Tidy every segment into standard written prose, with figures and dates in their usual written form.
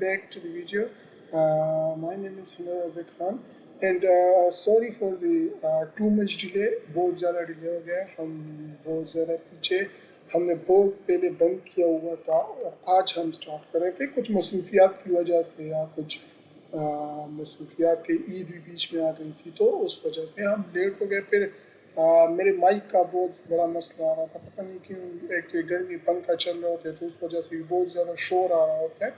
back to the video. My name is Hamad Azad Khan and sorry for the too much delay. बहुत ज़्यादा delay हो गया, हम बहुत ज़्यादा पीछे, हमने बहुत पहले बंद किया हुआ था और आज हम स्टार्ट कर रहे थे। कुछ मसरूफियात की वजह से या कुछ मसरूफियात थे, ईद भी बीच में आ गई थी तो उस वजह से हम लेट हो गए। फिर मेरे माइक का बहुत बड़ा मसला आ रहा था, पता नहीं क्यों। एक तो गर्मी पंखा चल रहे होते तो उस वजह से भी बहुत ज़्यादा शोर आ रहा होता है।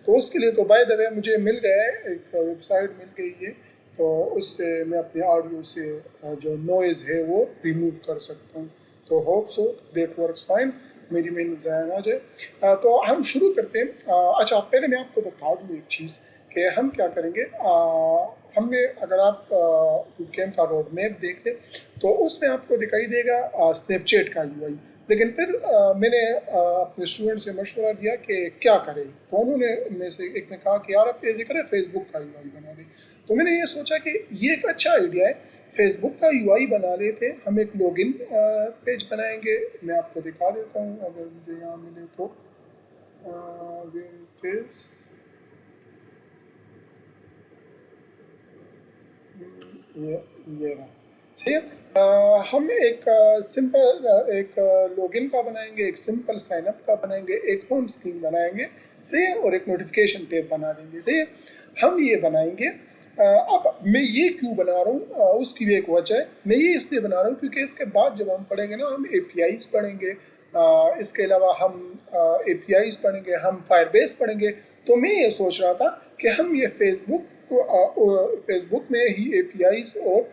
तो उसके लिए तो बाय द वे मुझे मिल गया है, एक वेबसाइट मिल गई है, तो उससे मैं अपने ऑडियो से जो नॉइज़ है वो रिमूव कर सकता हूँ। तो hope so that works fine, मेरी मेहनत ज़ाया ना जाए। तो हम शुरू करते हैं। अच्छा, पहले मैं आपको बता दूँ एक चीज़ कि हम क्या करेंगे। हमने, अगर आप कैम का रोड मैप देख लें तो उसमें आपको दिखाई देगा स्नैपचैट का यूआई। लेकिन फिर मैंने अपने स्टूडेंट से मशवरा दिया कि क्या करें, तो उन्होंने में से एक ने कहा कि यार आप ऐसे करें, फेसबुक का यूआई बना दें। तो मैंने ये सोचा कि ये एक अच्छा आइडिया है, फेसबुक का यूआई बना लेते। हम एक लॉगिन पेज बनाएंगे, मैं आपको दिखा देता हूँ अगर मुझे यहाँ मिले तो। ये रहा, सही है। हम एक सिंपल एक लॉगिन का बनाएंगे, एक सिंपल साइनअप का बनाएंगे, एक होम स्क्रीन बनाएंगे, सही है, और एक नोटिफिकेशन टैब बना देंगे, सही है। हम ये बनाएंगे। अब मैं ये क्यों बना रहा हूँ, उसकी भी एक वजह है। मैं ये इसलिए बना रहा हूँ क्योंकि इसके बाद जब हम पढ़ेंगे ना, हम एपीआईज पढ़ेंगे, इसके अलावा हम एपीआईज पढ़ेंगे, हम फायरबेस पढ़ेंगे। तो मैं ये सोच रहा था कि हम ये फेसबुक में ही एपीआईज और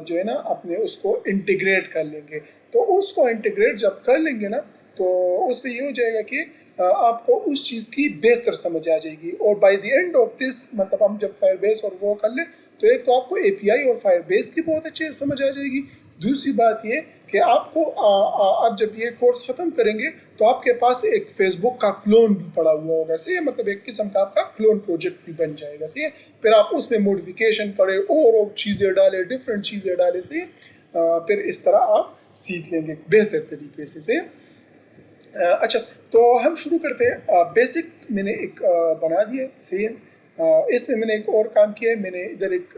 जो है ना अपने उसको इंटीग्रेट कर लेंगे। तो उसको इंटीग्रेट जब कर लेंगे ना, तो उससे ये हो जाएगा कि आपको उस चीज़ की बेहतर समझ आ जाएगी। और by the end of this, मतलब हम जब फायरबेस और वो कर लें तो एक तो आपको एपीआई और फायरबेस की बहुत अच्छे से समझ आ जाएगी। दूसरी बात ये कि आपको आप जब ये कोर्स ख़त्म करेंगे तो आपके पास एक फेसबुक का क्लोन भी पड़ा हुआ होगा, सही है, मतलब एक किस्म का आपका क्लोन प्रोजेक्ट भी बन जाएगा, सही है। फिर आप उसमें मॉडिफिकेशन करें और चीज़ें डालें, डिफरेंट चीज़ें डालें, सही है। फिर इस तरह आप सीख लेंगे बेहतर तरीके से, सही है। अच्छा, तो हम शुरू करते हैं। बेसिक मैंने एक बना दिया है, सही है। इसमें मैंने एक और काम किया है, मैंने इधर एक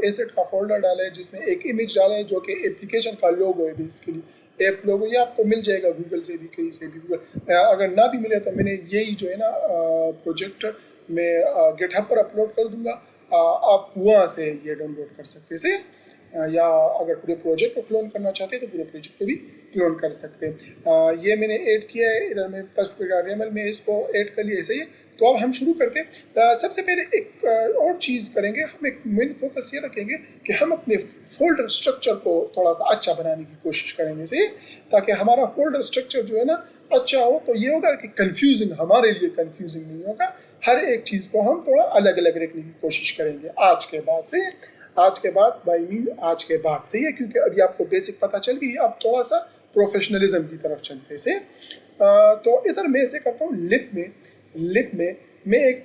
एसेट का फोल्डर डाला है जिसमें एक इमेज डाला है जो कि एप्लीकेशन का लोगो है, बेसिकली ऐप लोगो। ये आपको मिल जाएगा गूगल से भी, कहीं से भी। गूगल अगर ना भी मिले तो मैंने यही जो है ना प्रोजेक्ट मैं गिटहब पर अपलोड कर दूंगा, आप वहाँ से ये डाउनलोड कर सकते हैं, सही है। या अगर पूरे प्रोजेक्ट को क्लोन करना चाहते हैं तो पूरे प्रोजेक्ट को भी क्लोन कर सकते हैं। ये मैंने ऐड किया है इधर में, HTML में इसको ऐड कर लिया, सही है। तो अब हम शुरू करते हैं। सबसे पहले एक और चीज़ करेंगे, हम एक मेन फोकस ये रखेंगे कि हम अपने फोल्डर स्ट्रक्चर को थोड़ा सा अच्छा बनाने की कोशिश करेंगे, सही, ताकि हमारा फोल्डर स्ट्रक्चर जो है ना अच्छा हो। तो ये होगा कि कंफ्यूजिंग, हमारे लिए कंफ्यूजिंग नहीं होगा। हर एक चीज़ को हम थोड़ा अलग अलग रखने की कोशिश करेंगे आज के बाद से। आज के बाद बाई मीन आज के बाद, सही है, क्योंकि अभी आपको बेसिक पता चल गई, आप थोड़ा सा प्रोफेशनलिज्म की तरफ चलते से। तो इधर मैं ऐसे करता हूँ, लिप में मैं एक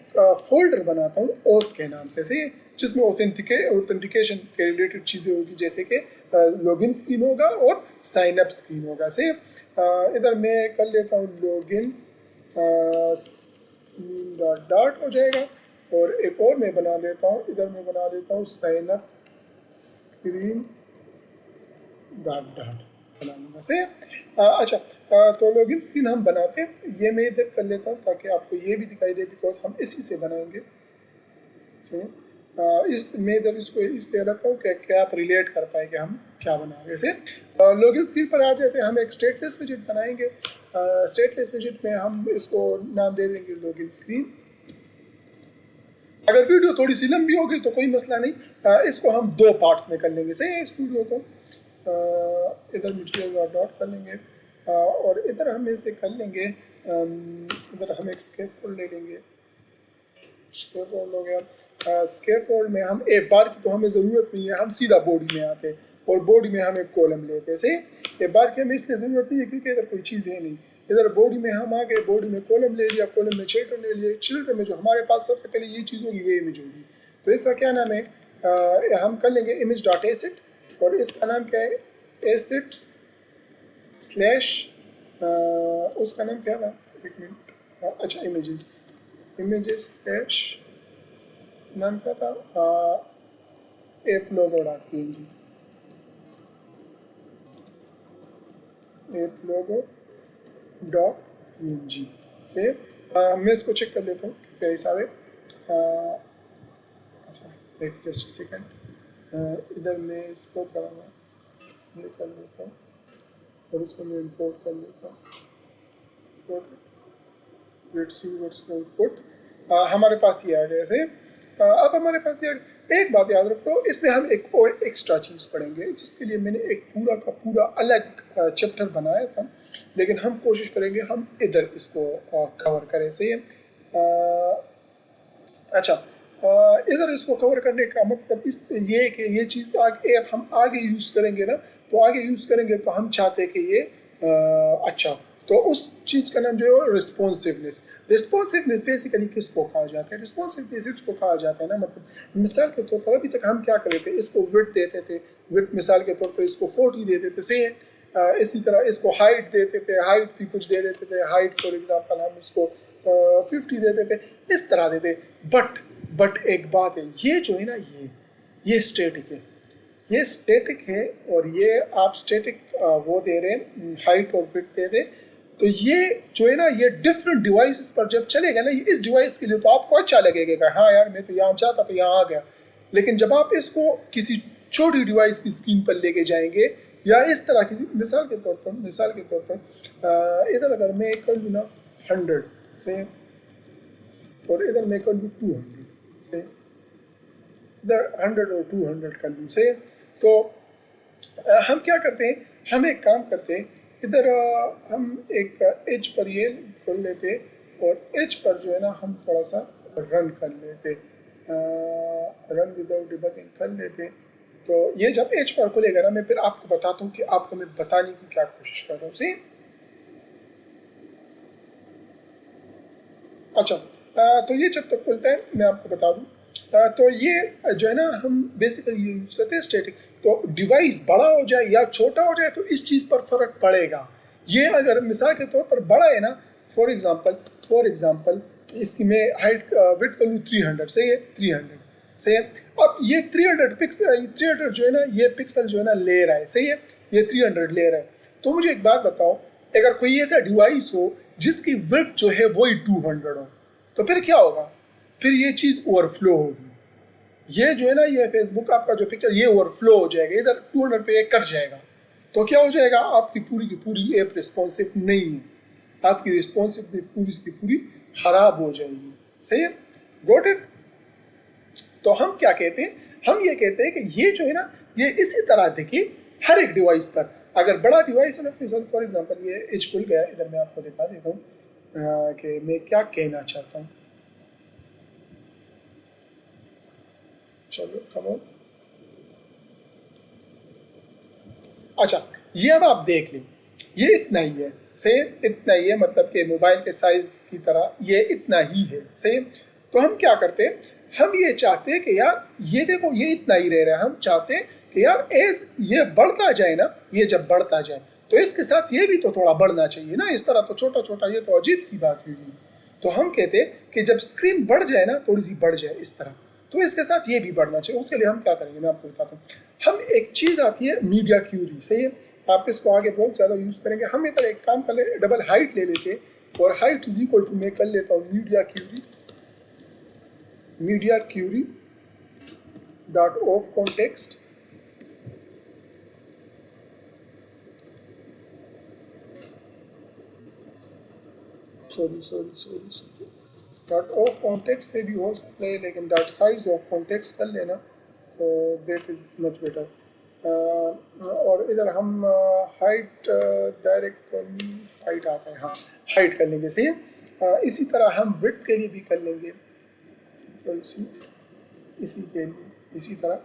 फोल्डर बनाता हूँ ऑथ के नाम से, सही है, जिसमें ऑथेंटिकेशन के रिलेटेड चीज़ें होगी, जैसे कि लॉगिन स्क्रीन होगा और साइन अप स्क्रीन होगा, सही है। इधर मैं कर लेता हूँ लॉगिन डॉट डॉट हो जाएगा, और एक और मैं बना लेता हूँ, इधर मैं बना लेता हूँ sign up screen dot dot बना लूँगा, सही है। अच्छा, तो लॉगिन स्क्रीन हम बनाते हैं, ये मैं इधर कर लेता हूँ ताकि आपको ये भी दिखाई दे, बिकॉज हम इसी से बनाएंगे, सही है। इस मैं इधर इसको इसलिए रखता हूँ कि आप रिलेट कर पाए कि हम क्या बना रहे हैं। लॉगिन स्क्रीन पर आ जाते हैं, हम एक स्टेटलेस विजेट बनाएंगे। स्टेटलेस विजेट में हम इसको नाम दे देंगे लॉगिन स्क्रीन। अगर वीडियो थोड़ी सी लंबी होगी तो कोई मसला नहीं, इसको हम दो पार्ट्स में कर लेंगे, सही है। इस वीडियो को इधर मटेरियल डॉट डॉट कर लेंगे, और इधर हम इसे कर लेंगे, इधर हम एक स्कैफोल्ड ले लेंगे। स्कैफोल्ड हो गया। स्कैफोल्ड में हम एक बार की तो हमें ज़रूरत नहीं है, हम सीधा बॉडी में आते हैं और बॉडी में हम एक कॉलम लेते हैं, सही। एक बार की हमें इसलिए ज़रूरत नहीं है क्योंकि इधर कोई चीज़ है नहीं। इधर बॉडी में हम आ गए, बॉडी में कॉलम ले लिया, कॉलम में चिल्ड्रन ले लिए, चिल्ड्रन में जो हमारे पास सबसे पहले ये चीज़ होगी वो इमेज होगी। तो इसका क्या नाम है, हम कर लेंगे इमेज डॉट एसेट, और इसका नाम क्या है, एसेट्स स्लैश, उसका नाम क्या था, एक मिनट, अच्छा, इमेजेस, images slash नाम क्या था, applogo.png, applogo.png से मैं इसको चेक कर लेता हूँ क्या हिसाब है। अच्छा एक जस्ट सेकेंड, इधर मैं इसको थोड़ा ये कर लेता हूँ और इसको मैं इंपोर्ट कर लेता हूँ। Let's see what's the output. हमारे पास ये आ गया ऐसे। अब हमारे पास ये एक बात याद रखो, इसमें हम एक और एक्स्ट्रा चीज़ पढ़ेंगे जिसके लिए मैंने एक पूरा का पूरा अलग चैप्टर बनाया था, लेकिन हम कोशिश करेंगे हम इधर इसको कवर करें। सही है। अच्छा, इधर इसको कवर करने का मतलब इस ये कि ये चीज़ आगे हम आगे यूज़ करेंगे ना, तो आगे यूज़ करेंगे तो हम चाहते हैं कि ये अच्छा, तो उस चीज़ का नाम जो है रिस्पॉन्सिवनेस। रिस्पॉन्सिवनेस बेसिकली किसको कहा जाता है? रिस्पॉन्सिवनेस इसको कहा जाता है ना, मतलब मिसाल के तौर पर अभी तक हम क्या कर रहे थे, इसको विड्थ देते थे, विड्थ मिसाल के तौर पर इसको 40 देते थे, सही है। इसी तरह इसको हाइट देते थे, हाइट भी कुछ दे देते थे, हाइट फॉर एग्जांपल हम इसको 50 देते थे, इस तरह देते। बट एक बात है, ये जो है ना ये स्टैटिक है, ये स्टैटिक है, और ये आप स्टैटिक वो दे रहे हैं, हाइट और विड्थ दे दे, तो ये जो है ना ये डिफरेंट डिवाइसेस पर जब चलेगा ना, इस डिवाइस के लिए तो आपको अच्छा लगेगा, हाँ यार मैं तो यहाँ चाहता तो यहाँ आ गया, लेकिन जब आप इसको किसी छोटी डिवाइस की स्क्रीन पर लेके जाएंगे या इस तरह की मिसाल के तौर पर इधर अगर मैं कर लूँ ना 100 से, और इधर मैं कर लूँ 200 से, इधर 100 और 200 कर लूँ से, तो हम क्या करते हैं, हम एक काम करते हैं, इधर हम एक एज पर ये खोल लेते और एज पर जो है ना हम थोड़ा सा रन कर लेते, रन विदाउट डिबगिंग कर लेते। तो ये जब एज पर खुलेगा ना, मैं फिर आपको बताता हूँ कि आपको मैं बताने की क्या कोशिश कर रहा हूँ। सही। अच्छा, तो ये जब तक खुलता है मैं आपको बता दूँ, तो ये जो है ना हम बेसिकली ये यूज़ करते हैं स्टैटिक। तो डिवाइस बड़ा हो जाए या छोटा हो जाए तो इस चीज़ पर फ़र्क पड़ेगा। ये अगर मिसाल के तौर पर बड़ा है ना, फॉर एग्ज़ाम्पल इसकी मैं हाइट विड्थ कर लूँ 300, सही है, 300 सही है। अब ये 300 पिक्सल, 300 जो है ना ये पिक्सल जो है ना ले रहा है, सही है, ये 300 ले रहा है। तो मुझे एक बात बताओ, अगर कोई ऐसा डिवाइस हो जिसकी विड्थ जो है वही 200 हो, तो फिर क्या होगा? फिर ये चीज़ ओवरफ्लो होगी। ये जो है ना ये फेसबुक आपका जो पिक्चर ये ओवरफ्लो हो जाएगा, इधर 200 पे कट जाएगा, तो क्या हो जाएगा, आपकी पूरी की पूरी ऐप रिस्पॉन्सिव नहीं है, आपकी रिस्पॉन्सिवनेस पूरी की पूरी खराब हो जाएगी। सही है, गॉट इट। तो हम क्या कहते हैं, हम ये कहते हैं कि ये जो है ना ये इसी तरह देखिए हर एक डिवाइस पर, अगर बड़ा डिवाइस है ना, फॉर एग्जाम्पल ये एज खुल गया, इधर मैं आपको दिखा देता हूँ कि मैं क्या कहना चाहता हूँ। चलो कमो, अच्छा ये अब आप देख लें, ये इतना ही है, सही, इतना ही है, मतलब कि मोबाइल के साइज की तरह ये इतना ही है, सही। तो हम क्या करते हैं, हम ये चाहते हैं कि यार ये देखो ये इतना ही रह रहा है, हम चाहते हैं कि यार एज ये बढ़ता जाए ना, ये जब बढ़ता जाए तो इसके साथ ये भी तो थोड़ा बढ़ना चाहिए ना, इस तरह तो छोटा छोटा ये तो अजीब सी बात हुई। तो हम कहते हैं कि जब स्क्रीन बढ़ जाए ना, थोड़ी सी बढ़ जाए इस तरह, तो इसके साथ ये भी बढ़ना चाहिए। उसके लिए हम क्या करेंगे मैं आपको बताता हूँ, हम एक चीज़ आती है मीडिया क्यूरी, सही है, आप इसको आगे बहुत ज़्यादा यूज़ करेंगे। हम इधर एक काम कर ले, डबल हाइट ले लेते और हाइट इज इक्वल टू मैं कर लेता हूँ media query dot of context sorry dot of context से भी हो सकता है, लेकिन डॉट साइज ऑफ कॉन्टेक्स्ट कर लेना, तो देट इज़ मच बेटर। और इधर हम हाइट डायरेक्ट हाइट आता है, हाँ हाइट कर लेंगे, सही है। इसी तरह हम विड्थ के लिए भी कर लेंगे, तो इसी के लिए इसी तरह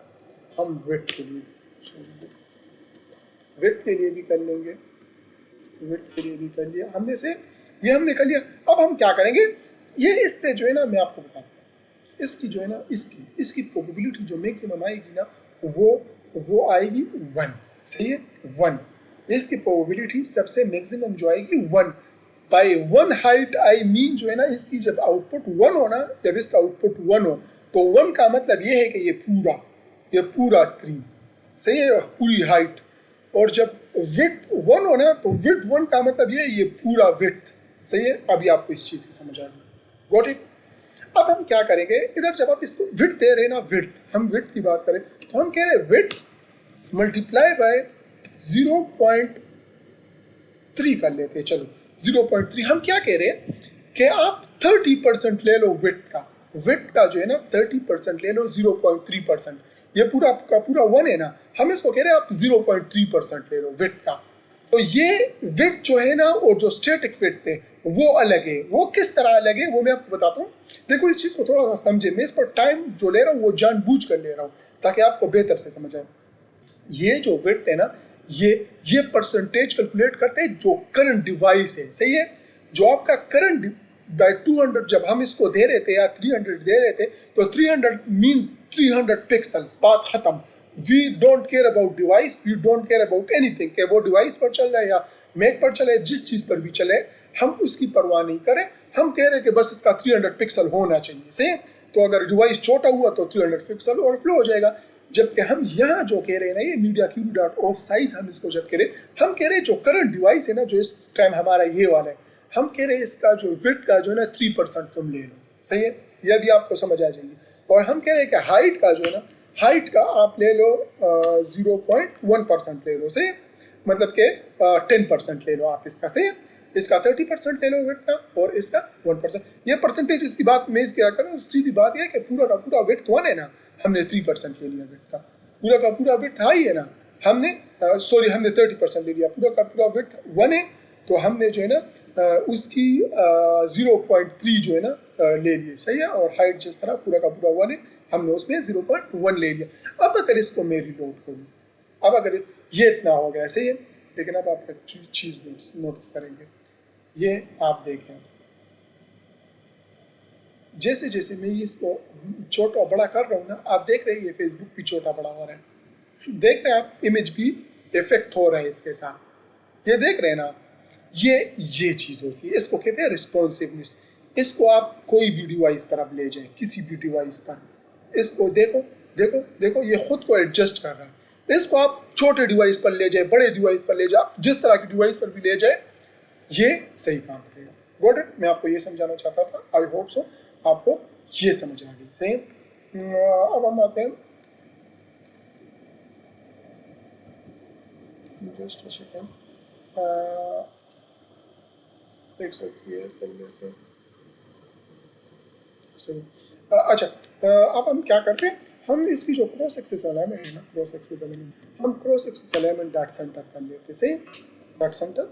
हम विड्थ के लिए भी कर लेंगे, विड्थ के लिए भी कर लिया हमने से, ये हमने कर लिया। अब हम क्या करेंगे, ये इससे जो है ना मैं आपको बताता हूँ, इसकी जो है ना इसकी प्रोबेबिलिटी जो मैक्सिमम आएगी ना वो आएगी 1, सही है, 1। इसकी प्रोबेबिलिटी सबसे मैक्सिमम जो आएगी 1। By one height I mean जो है ना, इसकी जब आउटपुट 1 हो ना, जब इसका आउटपुट 1 हो तो 1 का मतलब ये है कि ये पूरा स्क्रीन, सही है, पूरी हाइट। और जब विड्थ 1 हो ना तो विड्थ 1 का मतलब ये पूरा विड्थ, सही है। अभी आपको इस चीज़ की समझ आ गई, गॉट इट। अब हम क्या करेंगे, इधर जब आप इसको विड्थ दे रहे हैं ना, विड्थ, हम विड्थ की बात करें तो हम कह रहे हैं विड्थ मल्टीप्लाई बाय 0.3 कर लेते हैं। चलो 0.3, हम क्या कह रहे हैं कि आप 30% ले लो विड्थ का जो है ना 30% ले लो, 0.3%, ये पूरा का पूरा 1 है ना, हम इसको कह रहे हैं आप 0.3% ले लो विड्थ का। तो ये विड्थ जो है ना, और जो स्टैटिक विड्थ है वो अलग है। वो किस तरह अलग है वो मैं आपको बताता हूँ। देखो इस चीज़ को थोड़ा सा समझे, मैं इस पर टाइम जो ले रहा हूँ वो जानबूझ कर ले रहा हूँ ताकि आपको बेहतर से समझ आए। ये जो विड्थ है ना, ये परसेंटेज कैलकुलेट करते हैं जो करंट डिवाइस है, सही है। जो आपका करंट बाय 200 जब हम इसको दे रहे थे या 300 दे रहे थे, तो 300 मीन्स 300 पिक्सल्स, बात खत्म। We don't care about device, we don't care about anything, कि वो डिवाइस पर चल रहा है या मैक पर चले, जिस चीज़ पर भी चले हम उसकी परवाह नहीं करें। हम कह रहे हैं कि बस इसका 300 पिक्सल होना चाहिए, सही। तो अगर डिवाइस छोटा हुआ तो 300 पिक्सल ओवरफ्लो हो जाएगा। जबकि हम यहाँ जो कह रहे हैं ना, ये media query dot of size, हम इसको जब कह रहे हम कह रहे हैं जो करंट डिवाइस है ना, जो इस टाइम हमारा ये वाला है, हम कह रहे हैं इसका जो विड्थ का जो है ना 3% तुम ले लो, सही है। यह भी आपको समझ आ जाएगी। और हम कह रहे हैं कि हाइट का जो है ना, हाइट का आप ले लो 0.1% ले लो, सही। मतलब कि 10% ले लो आप इसका, सही है। इसका 30% ले लो विड्थ का और इसका 1%। ये परसेंटेज इसकी बात मैं इसकी कर रहा हूँ, सीधी बात यह कि पूरा का पूरा विड्थ 1 है ना, हमने 3% ले लिया विड्थ का। पूरा का पूरा विड्थ हाई है ना, हमने हमने 30% ले लिया। पूरा का पूरा विड्थ 1 है तो हमने जो है ना उसकी 0.3 जो है ना ले लिए, सही है। और हाइट जिस तरह पूरा का पूरा 1 है, हमने उसमें 0.1 ले लिया। अब अगर इसको मैं रिलोड करूँ, अब अगर ये इतना हो गया, सही है। लेकिन अब आप एक चीज़ नोटिस करेंगे, ये आप देखें, जैसे जैसे मैं इसको छोटा बड़ा कर रहा हूँ ना, आप देख रहे हैं ये फेसबुक भी छोटा बड़ा हो रहा है। देख रहे हैं आप, इमेज भी इफेक्ट हो रहा है इसके साथ, ये देख रहे हैं ना। ये चीज़ होती है, इसको कहते हैं रिस्पॉन्सिवनेस। इसको आप कोई भी डिवाइस पर आप ले जाएं, किसी भी डिवाइस पर, इसको देखो देखो देखो, ये खुद को एडजस्ट कर रहा है। इसको आप छोटे डिवाइस पर ले जाए, बड़े डिवाइस पर ले जाए, जिस तरह की डिवाइस पर भी ले जाए, ये सही काम करेगा। Got it. मैं आपको ये समझाना चाहता था, आई होप सो आपको ये समझ आ गई, सही। अब हम आते हैं, जस्ट अ सेकेंड, एक सेकंड ये कर लेते हैं, सही। अच्छा, अब हम क्या करते हैं, हम इसकी जो क्रॉस एक्सिस एलिमेंट है ना, क्रॉस एक्सिस एलिमेंट, हम cross axis element dot centre कर लेते, सही। डॉट सेंटर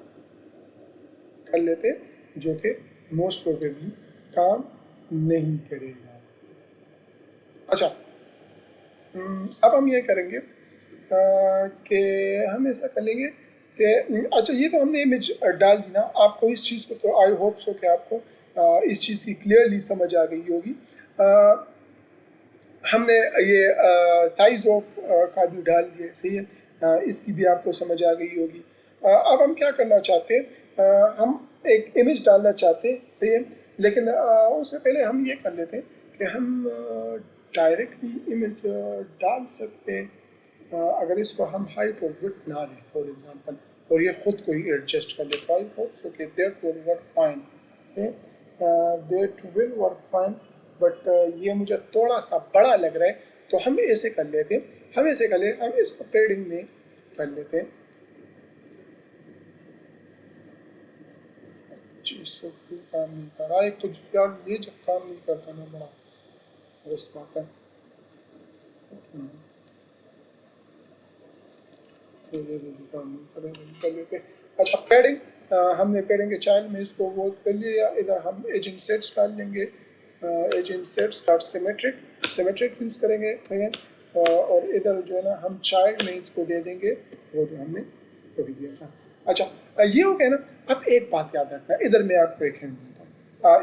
कर लेते, जो कि मोस्ट प्रोबेबली काम नहीं करेगा। अच्छा, अब हम ये करेंगे कि हम ऐसा कर लेंगे कि अच्छा, ये तो हमने इमेज डाल दी ना। आपको इस चीज़ को तो आई होप सो कि आपको इस चीज़ की क्लियरली समझ आ गई होगी। हमने ये साइज ऑफ का भी डाल दिया, सही है। इसकी भी आपको समझ आ गई होगी। अब हम क्या करना चाहते हैं, हम एक इमेज डालना चाहते हैं, सही है। लेकिन उससे पहले हम ये कर लेते हैं कि हम डायरेक्टली इमेज डाल सकते हैं, अगर इसको हम हाइट और विड्थ ना दें फॉर एग्जांपल, और ये खुद को ही एडजस्ट कर लेता है, होप सो कि that will work fine, that will work fine. But ये मुझे थोड़ा सा बड़ा लग रहा है, तो हम ऐसे कर लेते हैं, हम ऐसे कर लेते, हम इसको पेडिंग में कर लेते हैं। काम नहीं कर रहा, एक तो यार ये जब काम नहीं करता ना, बड़ा बस बात है। काम नहीं कर लेते। अच्छा, पेडिंग, हमने पेडिंग के चाइल्ड में इसको वो कर लिया। इधर हम एजिंग सेट्स डाल लेंगे, ageing sets dot symmetric use करेंगे, ठीक है। और इधर जो है ना हम चाइल्ड में इसको दे देंगे वो जो हमने कभी दिया था। अच्छा, ये हो गया ना। अब एक बात याद रखना, इधर मैं आपको एक हिंट देता हूँ,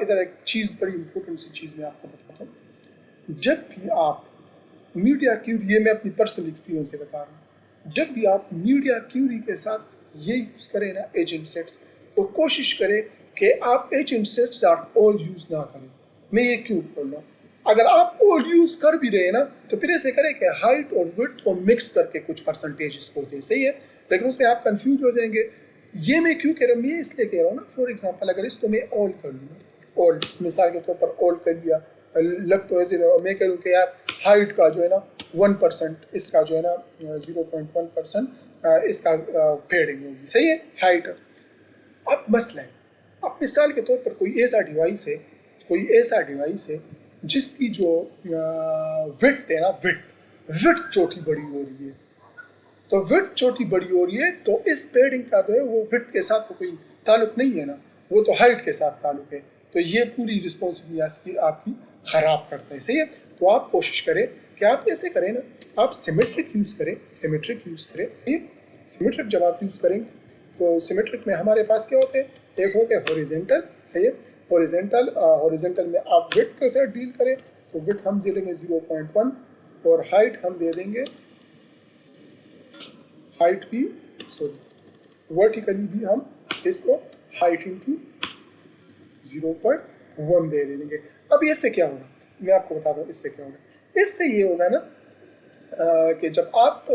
इधर एक चीज़, बड़ी इंपॉर्टेंट सी चीज़ मैं आपको बताता हूँ। जब भी आप मीडिया क्यूरी, ये मैं अपनी पर्सनल एक्सपीरियंस से बता रहा हूँ, जब भी आप मीडिया क्यूरी के साथ ये यूज़ करें ना एजेंट सेट्स, तो कोशिश करें कि आप H inserts dot all use ना करें। मैं ये क्यों बोल रहा हूँ? अगर आप ऑल यूज़ कर भी रहे हैं ना, तो फिर ऐसे करें कि हाइट और विड्थ को मिक्स करके कुछ परसेंटेज इसको दें, सही है? लेकिन उसमें आप कंफ्यूज हो जाएंगे। ये मैं क्यों कह रहा हूँ? ये इसलिए कह रहा हूँ ना, फॉर एग्जाम्पल अगर इसको मैं ऑल कर लूँ, ऑल मिसाल के तौर पर ऑल कर लिया, लग तो ऐसे रहा, मैं कह कि यार हाइट का जो है ना 1%, इसका जो है ना 0.1% इसका फेडिंग होगी, सही है हाइट। अब मसला है, अब मिसाल के तौर पर कोई ऐसा डिवाइस है, कोई ऐसा डिवाइस है जिसकी जो विड्थ है ना, विड्थ छोटी बड़ी हो रही है, तो विड्थ छोटी बड़ी हो रही है, तो इस पेडिंग का जो है वो विड्थ के साथ तो कोई ताल्लुक नहीं है ना, वो तो हाइट के साथ ताल्लुक है, तो ये पूरी रिस्पॉन्सिबिलिटी आपकी ख़राब करता है, सही है? तो आप कोशिश करें कि आप ऐसे करें ना, आप सिमेट्रिक यूज़ करें, सिमेट्रिक यूज़ करें, सही है? सिमेट्रिक जब आप यूज़ करेंगे तो सिमेट्रिक में हमारे पास क्या होते हैं? एक होते हैं हॉरिजेंटल, सही है? हॉरिजेंटल में आप विड्थ के साथ डील करें, तो विड्थ हम दे देंगे 0.1 और हाइट हम दे देंगे, हाइट भी सॉरी वर्टिकली भी हम इसको हाइट इंटू 0.1 दे देंगे। अब इससे क्या होगा, मैं आपको बताता हूँ इससे क्या होगा। इससे ये होगा ना कि जब आप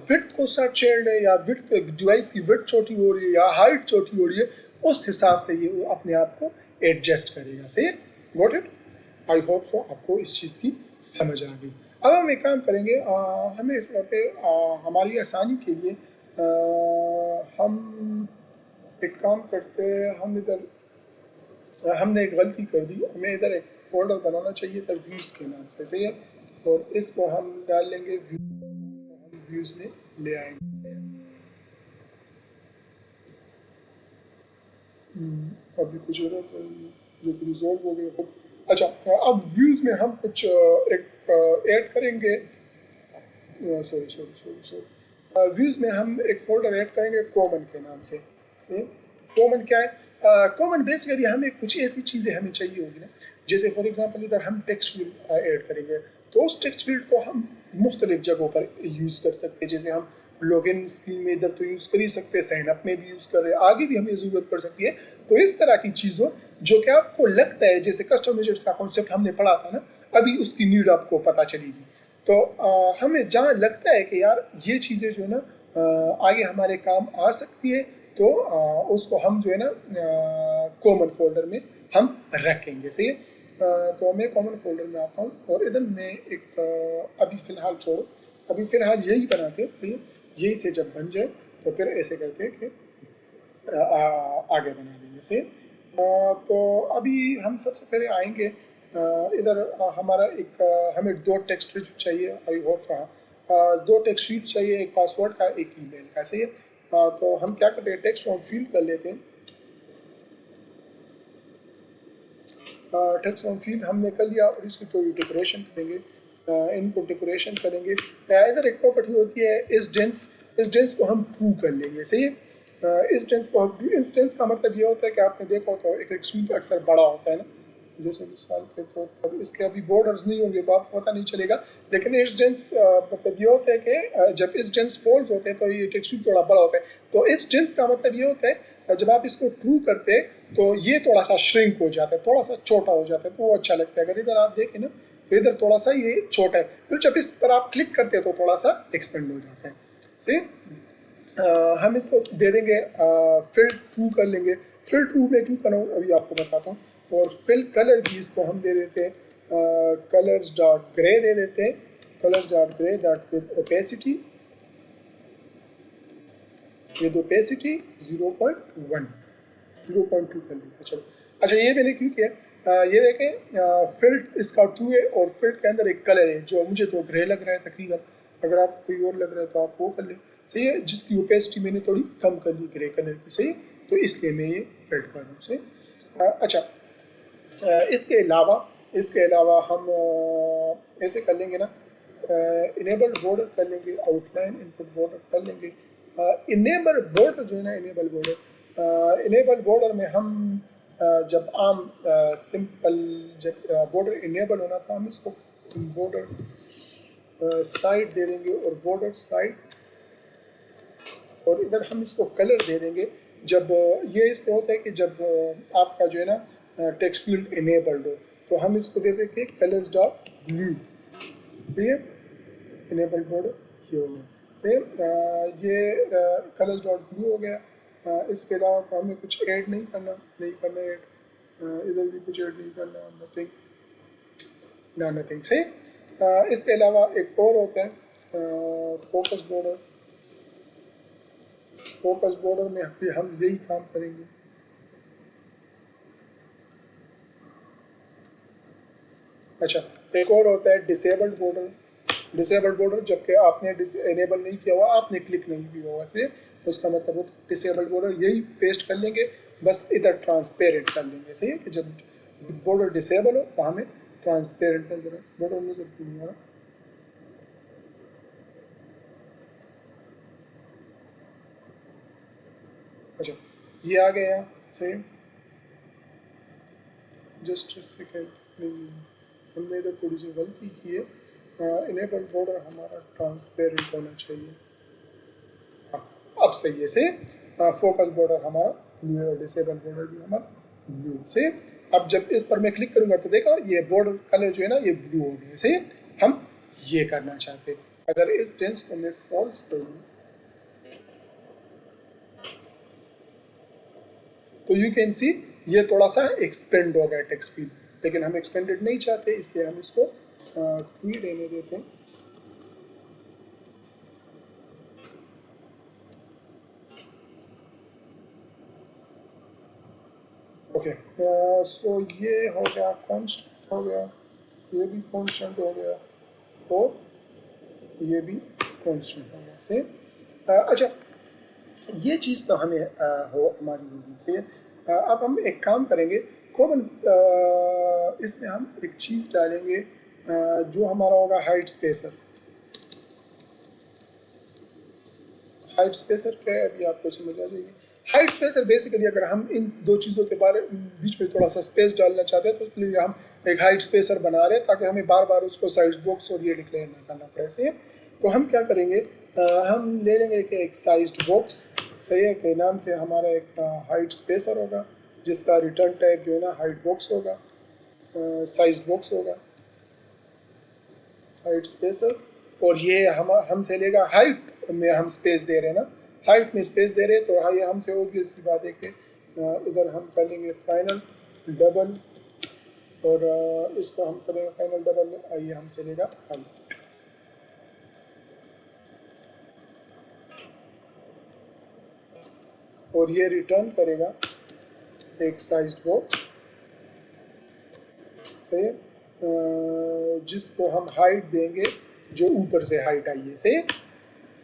विड्थ को साथ छेड़ रहे हैं या विड्थ डिवाइस की विड्थ छोटी हो रही है या हाइट छोटी हो रही है, उस हिसाब से ये अपने आप को एडजस्ट करेगा, सही है? Got it? I hope so आपको इस चीज़ की समझ आ गई। अब हम एक काम करेंगे, हमें इस वक्त हमारी आसानी के लिए हम एक काम करते हैं, हम इधर हमने एक गलती कर दी, हमें इधर एक फोल्डर बनाना चाहिए था व्यूज़ के नाम से, सही है? और इसको हम डाल लेंगे व्यूज़ में ले आएंगे, अभी कुछ जो रिजॉल्व हो गया खूब। अच्छा, अब व्यूज़ में हम कुछ एक ऐड करेंगे, sorry sorry sorry sorry views में हम एक फोल्डर ऐड करेंगे कॉमन के नाम से, सही? कॉमन क्या है? कॉमन बेसिकली हमें कुछ ऐसी चीज़ें हमें चाहिए होगी ना, जैसे फॉर एग्जांपल इधर हम टेक्स्ट फील्ड ऐड करेंगे, तो उस टेक्स्ट फील्ड को हम मुख्तलिफ जगहों पर यूज़ कर सकते हैं। जैसे हम लॉगिन स्क्रीन में इधर तो यूज़ कर ही सकते हैं, साइन अप में भी यूज़ कर रहे हैं, आगे भी हमें ज़रूरत पड़ सकती है। तो इस तरह की चीज़ों जो कि आपको लगता है, जैसे कस्टम मेजर्स का कॉन्सेप्ट हमने पढ़ा था ना, अभी उसकी नीड आपको पता चलेगी। तो हमें जहाँ लगता है कि यार ये चीज़ें जो है ना आगे हमारे काम आ सकती है, तो उसको हम जो है ना कॉमन फोल्डर में हम रखेंगे, सही है? तो मैं कॉमन फोल्डर में आता हूँ और इधर मैं एक अभी फ़िलहाल छोड़ो, अभी फ़िलहाल यही बनाते हैं, सही है? यही से जब बन जाए तो फिर ऐसे करते हैं कि आगे बना देंगे, सही है? तो अभी हम सबसे पहले आएंगे इधर हमारा एक हमें दो टेक्स्ट फील्ड चाहिए, आई होप दो टेक्स्ट फील्ड चाहिए, एक पासवर्ड का एक ईमेल का, सही है? तो हम क्या करते हैं, टेक्स्ट फॉर्म फील्ड कर लेते हैं। टेक्स्ट फॉर्म फील्ड हमने कर लिया और इसकी थोड़ी डेकोरेशन करेंगे, इनको डेकोरेशन करेंगे। इधर एक प्रॉपर्टी होती है इस डेंस को हम ट्रू कर लेंगे, सही है? इस डेंस का मतलब ये होता है कि आपने देखा होता है एक स्वीप अक्सर बड़ा होता है ना, जैसे मिसाल के तौर पर इसके अभी बॉर्डर्स नहीं होंगे तो आपको पता नहीं चलेगा, लेकिन इस डेंस मतलब ये होता है कि जब इस डेंस फोल्ड होते हैं तो ये टेक्स्ट थोड़ा बड़ा होता है। तो इस डेंस का मतलब ये होता है जब आप इसको ट्रू करते हैं तो ये थोड़ा सा श्रिंक हो जाता है, थोड़ा सा छोटा हो जाता है, तो वो अच्छा लगता है। अगर इधर आप देखें ना तो इधर थोड़ा सा ये छोटा है, फिर जब इस पर आप क्लिक करते हैं तो थोड़ा सा एक्सपेंड हो जाता है, सही? हम इसको दे देंगे फिल ट्रू कर लेंगे। फिल ट्रू में क्यों करूँ अभी आपको बताता हूँ। और फिल कलर भी इसको हम दे देते हैं कलर्स डॉट ग्रे दे देते हैं, colours dot grey dot with opacity 0.1 0.2 कर लिया। चलो अच्छा, ये मैंने क्यों किया, ये देखें फिल्ड इसका ट्रू है और फिल्ड के अंदर एक कलर है जो मुझे तो ग्रे लग रहा है तकरीबन, अगर आप कोई और लग रहा है तो आप वो कर लें, सही है? जिसकी ओपेसिटी मैंने थोड़ी कम कर ली ग्रे कलर की, सही है? तो इसलिए मैं ये फिल्ड कर रहा हूँ, सही? अच्छा, इसके अलावा हम ऐसे कर लेंगे ना, इनेबल बॉर्डर कर लेंगे, आउटलाइन इनपुट बॉर्डर कर लेंगे। इनेबल बॉर्डर जो है ना, इनेबल बॉर्डर में हम जब आम सिंपल जब बॉर्डर इनेबल होना था, हम इसको बॉर्डर साइड दे देंगे और बॉर्डर साइड, और इधर हम इसको कलर दे देंगे जब ये इससे होता है कि जब आपका जो है ना टेक्स्ट फील्ड इनेबल्ड हो, तो हम इसको दे देंगे कलर्स डॉट ब्लू। सही है, इनेबल्ड बॉर्डर ये हो गया। सही है, ये कलर्स डॉट ब्लू हो गया। इसके अलावा तो हमें कुछ ऐड नहीं करना ऐड, इधर भी कुछ ऐड नहीं करना, नथिंग ना नथिंग। सही। इसके अलावा एक और होता है फोकस बॉर्डर। फोकस बॉर्डर में भी हम यही काम करेंगे। अच्छा, एक और होता है डिसेबल्ड बॉर्डर। डिसेबल्ड बॉर्डर जबकि आपने इनेबल नहीं किया हुआ, आपने क्लिक नहीं किया हुआ से, उसका मतलब होता है डिसेबल्ड बॉर्डर। यही पेस्ट कर लेंगे, बस इधर ट्रांसपेरेंट कर लेंगे। सही है कि जब बॉर्डर डिसेबल हो तो हमें ट्रांसपेरेंट नजर बॉर्डर नजर क्यों नहीं आ रहा। अच्छा, ये आ गया। सही, जस्ट सेकेंड, नहीं हमने इधर थोड़ी सी गलती की है। इनेबल बॉर्डर हमारा ट्रांसपेरेंट होना चाहिए। हाँ, अब सही है। से फोकस बॉर्डर हमारा ब्लू है और डिसेबल बॉर्डर भी हमारा ब्लू से। अब जब इस पर मैं क्लिक करूंगा तो देखो ये बॉर्डर कलर जो है ना ये ब्लू हो गया। से हम ये करना चाहते हैं। अगर इस टेंस को मैं फॉल्स करूँ तो यू कैन सी ये थोड़ा सा एक्सपेंड हो गया टेक्स्ट फील्ड, लेकिन हम एक्सपेंडेड नहीं चाहते, इसलिए हम इसको ट्री देने देते हैं। ओके, सो ये हो गया कांस्टेंट हो गया, ये भी कांस्टेंट हो गया और ये भी कांस्टेंट हो गया। से अच्छा, ये चीज़ तो हमें हो हमारी होगी। से अब हम एक काम करेंगे, कॉमन इसमें हम एक चीज़ डालेंगे जो हमारा होगा हाइट स्पेसर। हाइट स्पेसर क्या है अभी आपको समझ आ जाएगी। हाइट स्पेसर बेसिकली अगर हम इन दो चीज़ों के बारे बीच में थोड़ा सा स्पेस डालना चाहते हैं तो इसलिए हम एक हाइट स्पेसर बना रहे हैं ताकि हमें बार बार उसको साइज बॉक्स और ये डिक्लेयर ना करना पड़े। सही है, तो हम क्या करेंगे, हम ले लेंगे कि एक साइज्ड बॉक्स। सही है, के नाम से हमारा एक हाइट स्पेसर होगा जिसका रिटर्न टाइप जो है ना हाइट बॉक्स होगा, साइज्ड बॉक्स होगा, हाइट स्पेसर। और ये हम हमसे लेगा हाइट में हम स्पेस दे रहे हैं ना, हाइट में स्पेस दे रहे हैं, तो हाँ ये हमसे ऑब्वियस सी बात है कि इधर हम करेंगे फाइनल डबल और इसको हम करेंगे फाइनल डबल, ये हमसे लेगा हाइट और ये रिटर्न करेगा एक साइज्ड बॉक्स। सही है, जिसको हम हाइट देंगे जो ऊपर से हाइट आई है। सही है,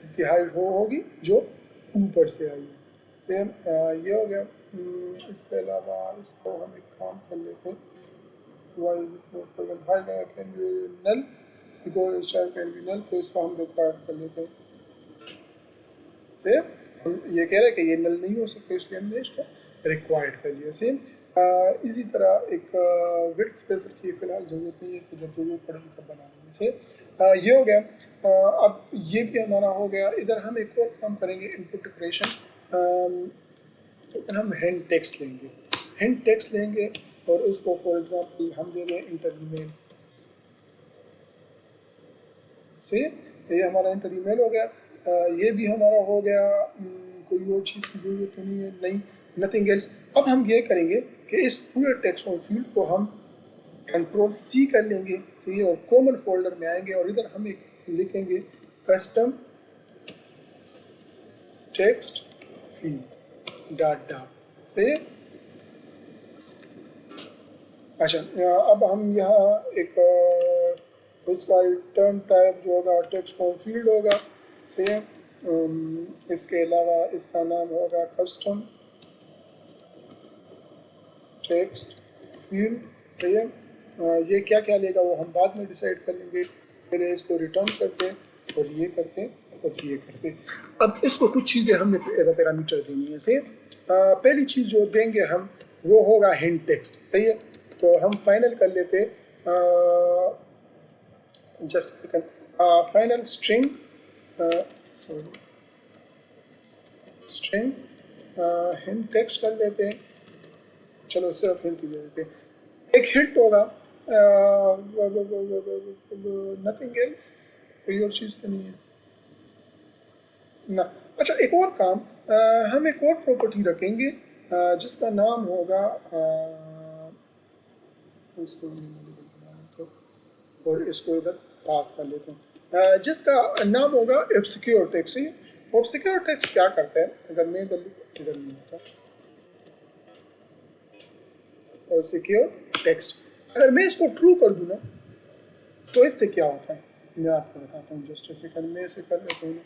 इसकी हाइट वो होगी जो ऊपर से आई है। सेम ये हो गया। इसके अलावा इसको हम एक काम कर लेते हैं, why is not present height can be null because style can be null, तो इसको हम रिक्वायर्ड कर लेते हैं। सेम हम ये कह रहे हैं कि ये नल नहीं हो सकते इसलिए हमने इसको रिक्वायर्ड कर लिया। सेम इसी तरह एक विड्थ स्पेसर की फिलहाल ज़रूरत नहीं है, तो जब ज़रूरत पड़ेगी तब बना लेंगे। से ये हो गया। अब ये भी हमारा हो गया। इधर हम एक और काम करेंगे, इनपुट डिक्लेरेशन। इधर हम हिंट टेक्स्ट लेंगे, हिंट टेक्स्ट लेंगे और उसको फॉर एग्जांपल हम दे दें इंटर ईमेल। से ये हमारा इंटर ईमेल हो गया। ये भी हमारा हो गया। कोई और चीज़ की ज़रूरत तो नहीं है, नहीं, नथिंग एल्स। अब हम ये करेंगे कि इस पूरे टेक्स्ट ऑन फील्ड को हम कंट्रोल सी कर लेंगे। ठीक है, और कॉमन फोल्डर में आएंगे और इधर हम एक लिखेंगे custom text field dot dot से। अच्छा, अब हम यहाँ एक इसका रिटर्न टाइप जो होगा टेक्स्ट फॉर्म फील्ड होगा। सही है, इसके अलावा इसका नाम होगा कस्टम टेक्स्ट फील्ड। सही है, ये क्या क्या लेगा वो हम बाद में डिसाइड कर लेंगे, पहले इसको रिटर्न करते हैं और ये करते हैं और ये करते हैं। अब इसको कुछ चीज़ें हमने एज अ पैरामीटर देनी है। सही, पहली चीज़ जो देंगे हम वो होगा हिंट टेक्स्ट। सही है, तो हम फाइनल कर लेते just second, final string string hint text कर लेते हैं, चलो सिर्फ हिंट ही दे देते हैं। एक हिंट होगा, नथिंग एल्स, कोई और चीज़ तो नहीं है ना। अच्छा एक और काम, हम एक और प्रॉपर्टी रखेंगे जिसका नाम होगा, इसको बना लेता हूँ और इसको इधर पास कर लेता हूँ, जिसका नाम होगा ऑब्सक्योर टेक्स्ट। ऑब्सक्योर टेक्स्ट क्या करता है, अगर मैं इधर नहीं होता ऑब्सक्योर टेक्स्ट, अगर मैं इसको ट्रू कर दूँ ना तो इससे क्या होता है मैं आपको बताता हूँ। जस्ट ऐसे कर, मैं ऐसे कर लेता हूँ ना,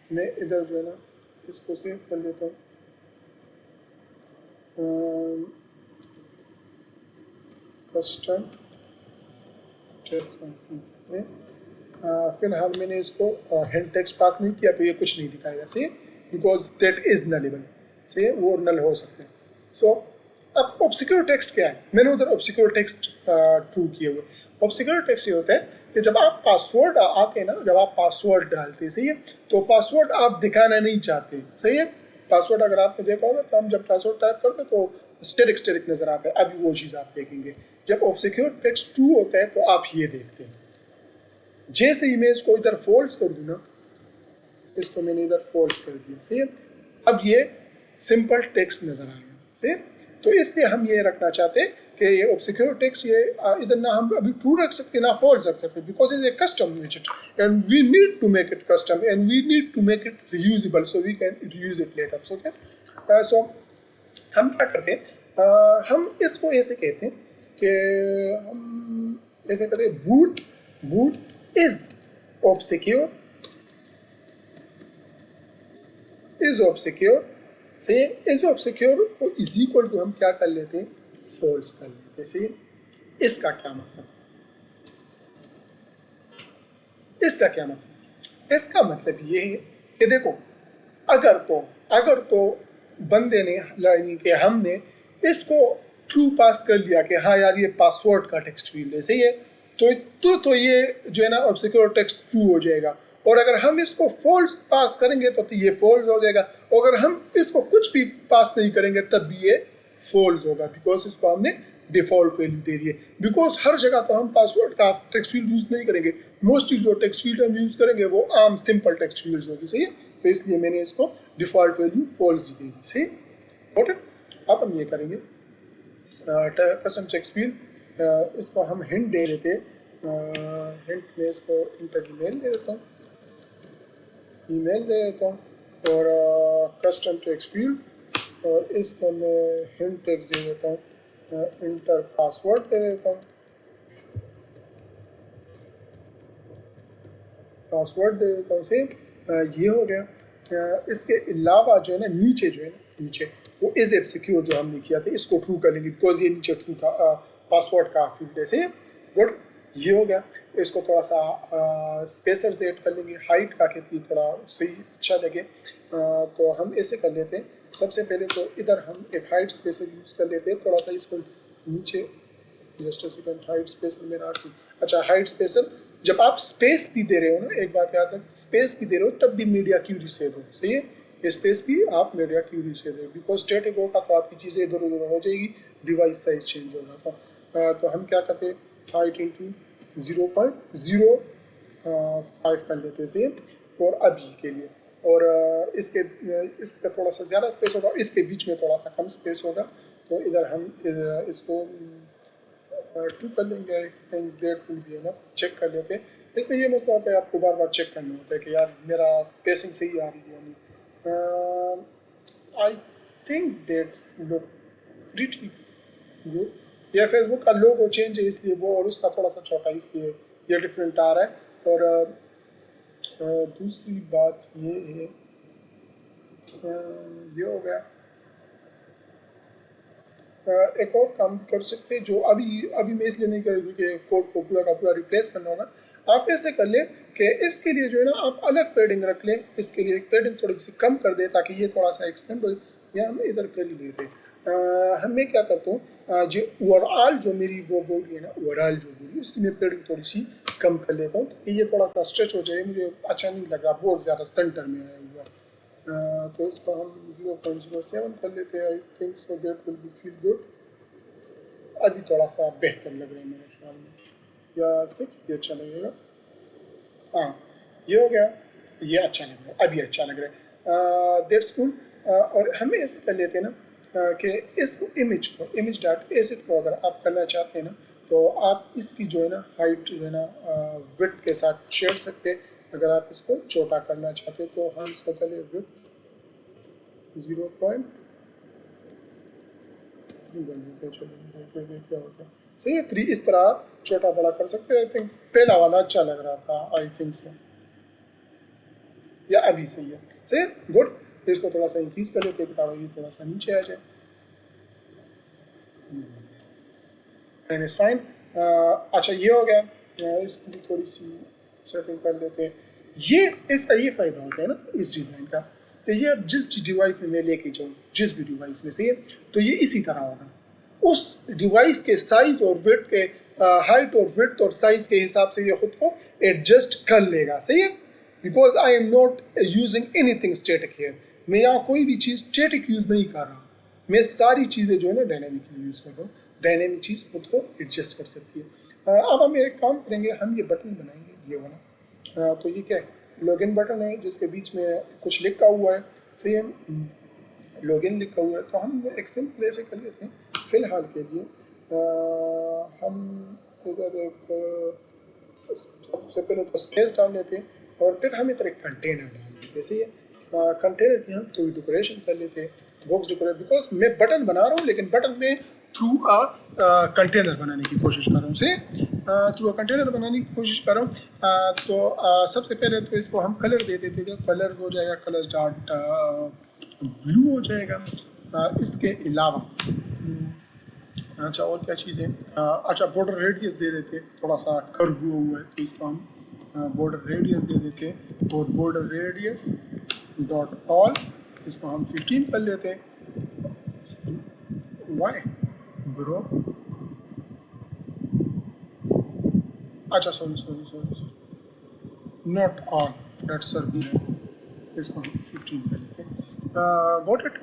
मैं इधर जो है ना इसको सेव कर लेता हूँ, कस्टम टेक्स्ट से फिलहाल मैंने इसको हिंट टेक्स्ट पास नहीं किया तो ये कुछ नहीं दिखाएगा, सही, बिकॉज दैट इज नलेबल, सही है, वो नल हो सकते हैं। सो अब ऑब्सक्योर टेक्स्ट क्या है, मैंने उधर ऑब्सक्योर टेक्स्ट ट्रू किए हुए। ऑब्सक्योर टेक्स्ट ये होता है कि जब आप पासवर्ड आते ना, जब आप पासवर्ड डालते, सही है, तो पासवर्ड आप दिखाना नहीं चाहते, सही है। पासवर्ड अगर आपने देखा होगा तो हम जब पासवर्ड टाइप करते तो स्टेरिक स्टेरिक नजर आता है, अभी वो चीज़ आप देखेंगे। जब ऑब्सक्योर टेक्स्ट ट्रू होता है तो आप ये देखते हैं। जैसे ही मैं इसको इधर फोल्ड्स कर दूँ ना, इसको मैंने इधर फोल्ड्स कर दिया, सही है, अब ये सिंपल टेक्स्ट नजर आएगा, सही है। तो इसलिए हम ये रखना चाहते हैं कि ये ऑब्सक्योर टेक्स्ट ये इधर ना हम अभी ट्रू रख सकते ना फॉल्स रख सकते, बिकॉज इज ए कस्टम विजिट and we need to make it custom and we need to make it reusable so we can reuse it later. So क्या, सो हम क्या करते हैं, हम इसको ऐसे कहते हैं कि हम ऐसे कहते हैं boot, boot is obscure, is obscure, सही, इज ऑब्सक्योर को इज इक्वल टू हम क्या कर लेते हैं, फॉल्स कर लेते हैं, सही। इसका क्या मतलब, इसका क्या मतलब, इसका मतलब ये है कि देखो, अगर तो बंदे ने यानी कि हमने इसको ट्रू पास कर लिया कि हाँ यार ये पासवर्ड का टेक्स्ट फील्ड है, सही है, तो ये जो है ना ऑब्सक्योर टेक्स्ट ट्रू हो जाएगा। और अगर हम इसको फॉल्स पास करेंगे तो ये फॉल्स हो जाएगा, और अगर हम इसको कुछ भी पास नहीं करेंगे तब भी ये फॉल्स होगा, बिकॉज इसको हमने डिफॉल्ट वैल्यू दे दी है। बिकॉज हर जगह तो हम पासवर्ड का टेक्स्ट फील्ड यूज नहीं करेंगे, मोस्टली जो टेक्स्ट फील्ड हम यूज करेंगे वो आम सिंपल टेक्स्ट फील्ड होगी, सही है, तो इसलिए मैंने इसको डिफॉल्ट वैल्यू फॉल्स दी दी, सही। ओके, अब हम ये करेंगे कस्टम टेक्स्ट फील्ड, इसको हम हिंट दे देते, हिंट में इसको इंटर ईमेल दे देता हूँ, ईमेल दे देता हूँ, और कस्टम टेक्स्ट फील्ड, और इसको मैं हिंट टेक्स्ट दे देता हूँ, इंटर पासवर्ड दे देता हूँ, पासवर्ड दे देता हूँ, सही, ये हो गया। इसके अलावा जो है ना नीचे जो है ना, नीचे वो इज एब्सक्योर जो हमने किया था इसको ट्रू कर लेंगे, बिकॉज ये नीचे ट्रू का पासवर्ड का फील्ड है, सही, गुड, ये हो गया। इसको थोड़ा सा स्पेसर से ऐड कर लेंगे, हाइट का कहती है थोड़ा सही अच्छा लगे, तो हम ऐसे कर लेते हैं। सबसे पहले तो इधर हम एक हाइट स्पेसर यूज़ कर लेते हैं, थोड़ा सा इसको नीचे जस्ट सेकंड, हाइट स्पेसर में रखी, अच्छा हाइट स्पेसर, जब आप स्पेस भी दे रहे हो ना, एक बात याद रख, स्पेस भी दे रहे हो तब भी मीडिया क्यूरी से दो, सही है, ये स्पेस भी आप मीडिया क्यूरी से दो, बिकॉज स्टैटिक होगा तो आपकी चीज़ें इधर उधर हो जाएगी, डिवाइस साइज चेंज होगा। तो हम क्या करते हैं, हाइट इंटू 0.05 कर लेते हैं फॉर अभी के लिए, और इसका थोड़ा सा ज़्यादा स्पेस होगा, इसके बीच में थोड़ा सा कम स्पेस होगा, तो इधर हम इसको ट्रू कर लेंगे, I think that will be enough. Check कर लेते हैं, इसमें ये मसला होता है आपको बार बार चेक करना होता है कि यार मेरा स्पेसिंग सही आ रही है या नहीं। I think that's look pretty good. यह फेसबुक का लोगो चेंज है इसलिए वो, और उसका थोड़ा सा छोटा इसलिए ये डिफरेंट आ रहा है। और दूसरी बात ये है, ये हो गया। एक और काम कर सकते हैं जो अभी मैं इसलिए नहीं करूँगी कि कोड को पूरा का पूरा रिप्लेस करना होगा, आप ऐसे कर ले कि इसके लिए जो है ना आप अलग पैडिंग रख लें, इसके लिए एक पैडिंग थोड़ी सी कम कर दे ताकि ये थोड़ा सा एक्सपेंड हो, या हम इधर कर ही लेते। मैं क्या करता हूँ, जो ओवरऑल जो मेरी वो बॉडी है ना, ओवरऑल जो बॉडी उसकी मैं पैडिंग थोड़ी सी कम कर लेता हूँ ताकि ये थोड़ा सा स्ट्रेच हो जाए, मुझे अच्छा नहीं लग रहा बहुत ज़्यादा सेंटर में आया हुआ। तो इसको हम 0.07 कर लेते हैं। I think so that will B feel good. अभी थोड़ा सा बेहतर लग रहा है मेरे ख्याल में, या 6 भी अच्छा लगेगा। हाँ, ये हो गया, ये अच्छा लग रहा है, अभी अच्छा लग रहा है। That's good. और हमें ऐसे कर लेते हैं ना कि इस इमेज डॉट एसिड को अगर आप करना चाहते हैं ना, तो आप इसकी जो है ना हाइट जो है ना विड्थ के साथ छेड़ सकते हैं। अगर आप इसको छोटा करना चाहते हैं तो हम इसको कर ले विड्थ 0.3 कर लेते हैं। चलो देखते हैं क्या होता है। सही है, 3 इस तरह आप छोटा बड़ा कर सकते हैं। आई थिंक पहला वाला अच्छा लग रहा था, आई थिंक सो, या अभी सही है। सही है, गुड। इसको थोड़ा सा इंक्रीज कर लेते हैं ताकि ये थोड़ा सा नीचे आ जाए। And it's fine. अच्छा, ये हो गया। इसको भी थोड़ी सी सेटिंग कर लेते हैं। ये इसका ये फ़ायदा होता है ना इस डिज़ाइन का, कि ये अब जिस डिवाइस में मैं लेके जाऊँ, जिस भी डिवाइस में से, तो ये इसी तरह होगा। उस डिवाइस के साइज और विड्थ के हाइट और विड्थ और साइज के हिसाब से ये खुद को एडजस्ट कर लेगा। सही है, because I am not using anything static here. मैं यहाँ कोई भी चीज़ स्टैटिक यूज़ नहीं कर रहा, मैं सारी चीज़ें जो है ना डायनेमिक यूज़ कर रहा हूँ। डायनेमिक चीज़ खुद को एडजस्ट कर सकती है। अब हम एक काम करेंगे, हम ये बटन बनाएंगे, ये वाला। तो ये क्या है, लॉगिन बटन है जिसके बीच में कुछ लिखा हुआ है। सही है, लॉगिन लिखा हुआ है। तो हम एक सिंपल ऐसे कर लेते हैं फ़िलहाल के लिए। हम इधर एक सबसे पहले तो स्पेस डाल लेते हैं, और फिर हम इधर एक कंटेनर डाल लेते हैं। सही है, कंटेनर की हम थोड़ी डेकोरेशन कर लेते हैं, बॉक्स डेकोरेट। बिकॉज मैं बटन बना रहा हूँ, लेकिन बटन में थ्रू कंटेनर बनाने की कोशिश कर रहा हूँ। से थ्रू कंटेनर बनाने की कोशिश कर रहा हूँ। तो सबसे पहले तो इसको हम कलर दे देते थे। कलर हो जाएगा कलर डॉट ब्लू हो जाएगा। इसके अलावा अच्छा और क्या चीज़ें, अच्छा बॉर्डर रेडियस दे देते, थोड़ा सा कर्व हुआ है तो इसको हम बॉर्डर रेडियस दे देते। और बॉर्डर रेडियस डॉट ऑल, इसको हम 15 कर लेते। वाई ब्रो, अच्छा sorry, not all, that's circular. इसको हम 15 कर लेते हैं। Got it.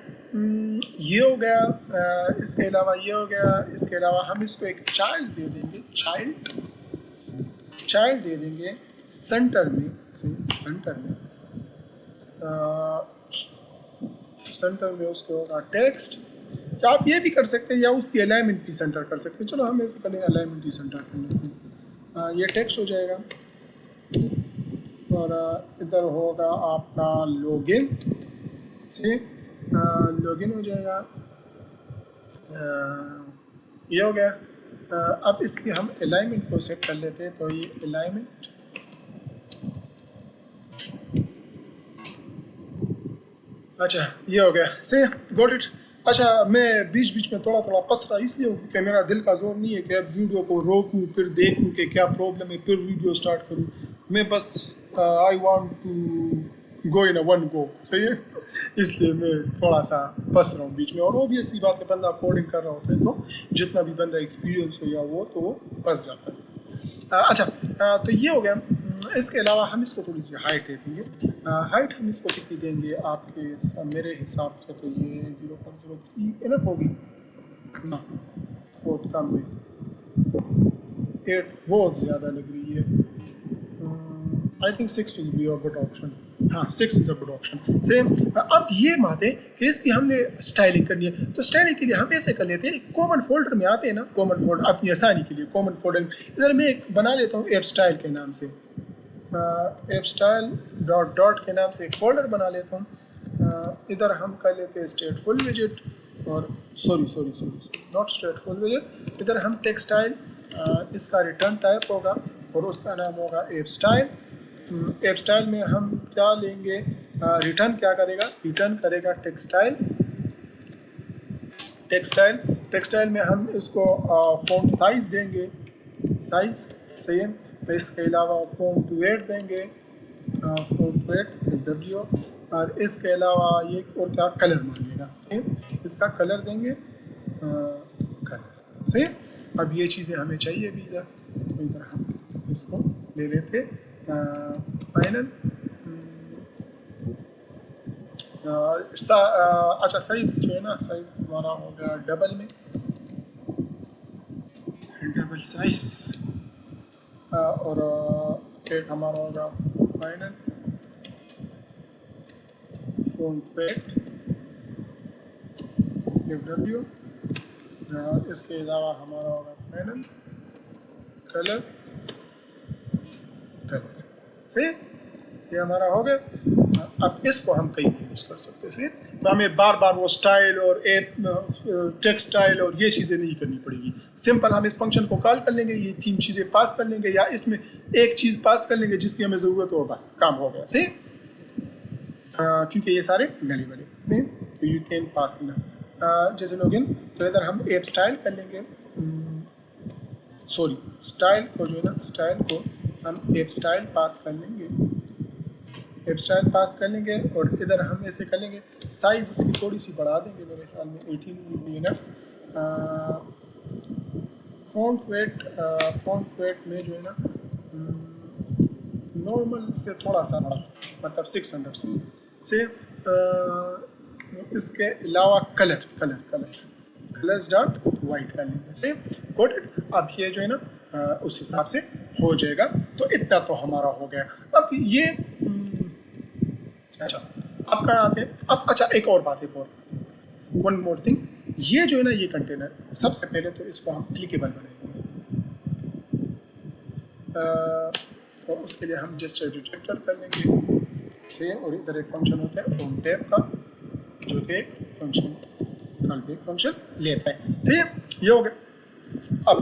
ये हो गया। इसके अलावा ये हो गया। इसके अलावा हम इसको एक चाइल्ड दे देंगे, चाइल्ड दे देंगे सेंटर में। सेंटर में उसके होगा टेक्स्ट। या आप ये भी कर सकते हैं, या उसकी अलाइनमेंट भी सेंटर कर सकते हैं। चलो हम ऐसे करेंगे, अलाइनमेंट भी सेंटर कर लेते हैं। ये टेक्स्ट हो जाएगा, और इधर होगा आपका लॉगिन से, लॉगिन हो जाएगा। ये हो गया। अब इसकी हम अलाइनमेंट को सेट कर लेते हैं। तो ये अलाइनमेंट, अच्छा ये हो गया। से गॉट इट। अच्छा, मैं बीच बीच में थोड़ा थोड़ा पस रहा इसलिए हूँ कि मेरा दिल का जोर नहीं है कि अब वीडियो को रोकूँ, फिर देखूँ कि क्या प्रॉब्लम है, फिर वीडियो स्टार्ट करूँ। मैं बस I want to go in a one go. सही है, इसलिए मैं थोड़ा सा फंस रहा हूँ बीच में। और ऑब्वियस सी बात है, बंदा कोडिंग कर रहा होता है तो जितना भी बंदा एक्सपीरियंस हो या वो, तो वो फंस जाता है। अच्छा, तो ये हो गया। इसके अलावा हम इसको थोड़ी सी हाइट दे देंगे। हाइट हम इसको कितनी देंगे आपके, मेरे हिसाब से तो ये 0.03 इनफ होगी ना, बहुत कम में 8 बहुत ज़्यादा लग रही है। I think 6 will be a good option. हाँ, 6 is a good option. Same. अब ये बात है कि इसकी हमने स्टाइलिंग करनी है, तो स्टाइलिंग के लिए हम ऐसे कर लेते हैं, कॉमन फोल्डर में आते हैं ना, कॉमन फोल्डर अपनी आसानी के लिए कॉमन फोल्डर इधर मैं एक बना लेता हूँ, एप स्टाइल के नाम से। एप स्टाइल डॉट डॉट के नाम से एक फोल्डर बना लेता हूँ। इधर हम कर लेते हैं स्टेटफुल विजिट, और सॉरी नॉट स्टेटफुल विजिट। इधर हम टेक्सटाइल, इसका रिटर्न टाइप होगा और उसका नाम होगा एप स्टाइल। एप स्टाइल में हम क्या लेंगे, रिटर्न क्या करेगा, रिटर्न करेगा टेक्सटाइल। टेक्सटाइल में हम इसको फॉन्ट साइज़ देंगे, साइज़। सही है, तो इसके अलावा फॉन्ट वेट देंगे, फॉन्ट वेट डब्ल्यू। और इसके अलावा ये और क्या, कलर मांगेगा। सही है, इसका कलर देंगे, कलर। सही है, अब ये चीज़ें हमें चाहिए भी इधर, तो इधर हम इसको ले लेते फाइनल। अच्छा साइज जो है ना, साइज हमारा हो गया डबल में, डबल साइज। और एक हमारा होगा फाइनल फोन पेट FW। इसके अलावा हमारा होगा फाइनल कलर कलर। सही है? ये हमारा हो गया। अब इसको हम कहीं भी यूज़ कर सकते हैं। सही है? तो हमें बार बार वो स्टाइल और टेक्स्ट स्टाइल और ये चीज़ें नहीं करनी पड़ेगी। सिंपल हम इस फंक्शन को कॉल कर लेंगे, ये 3 चीज़ें पास कर लेंगे, या इसमें एक चीज़ पास कर लेंगे जिसकी हमें ज़रूरत हो, बस काम हो गया। सही? क्योंकि ये सारे नली वाले, तो यू कैन पास ना जैसे लॉगिन। तो इधर हम एप स्टाइल कर लेंगे, सॉरी स्टाइल को जो है ना, स्टाइल को हम एप स्टाइल पास कर लेंगे, एप स्टाइल पास कर लेंगे। और इधर हम ऐसे कर लेंगे, साइज़ इसकी थोड़ी सी बढ़ा देंगे, मेरे ख्याल में 18 will be enough. Font weight में जो है ना नॉर्मल से थोड़ा सा बड़ा, मतलब 600 से। इसके अलावा colour colour colour colours dot white कर लेंगे। से गॉट इट। अब ये जो है ना उस हिसाब से हो जाएगा। तो इतना तो हमारा हो गया। अब ये अच्छा, अब कहाँ आते हैं? अब अच्छा एक और बात, वन मोर थिंग। ये जो है ना, ये कंटेनर सबसे पहले तो इसको हम क्लिकेबल बनाएंगे। तो उसके लिए हम जस्ट डिटेक्टर कर लेंगे से, और इधर एक फंक्शन होता है ऑन टैप का, जो कि एक फंक्शन एक फंक्शन लेता है। सही है? ये हो गया। अब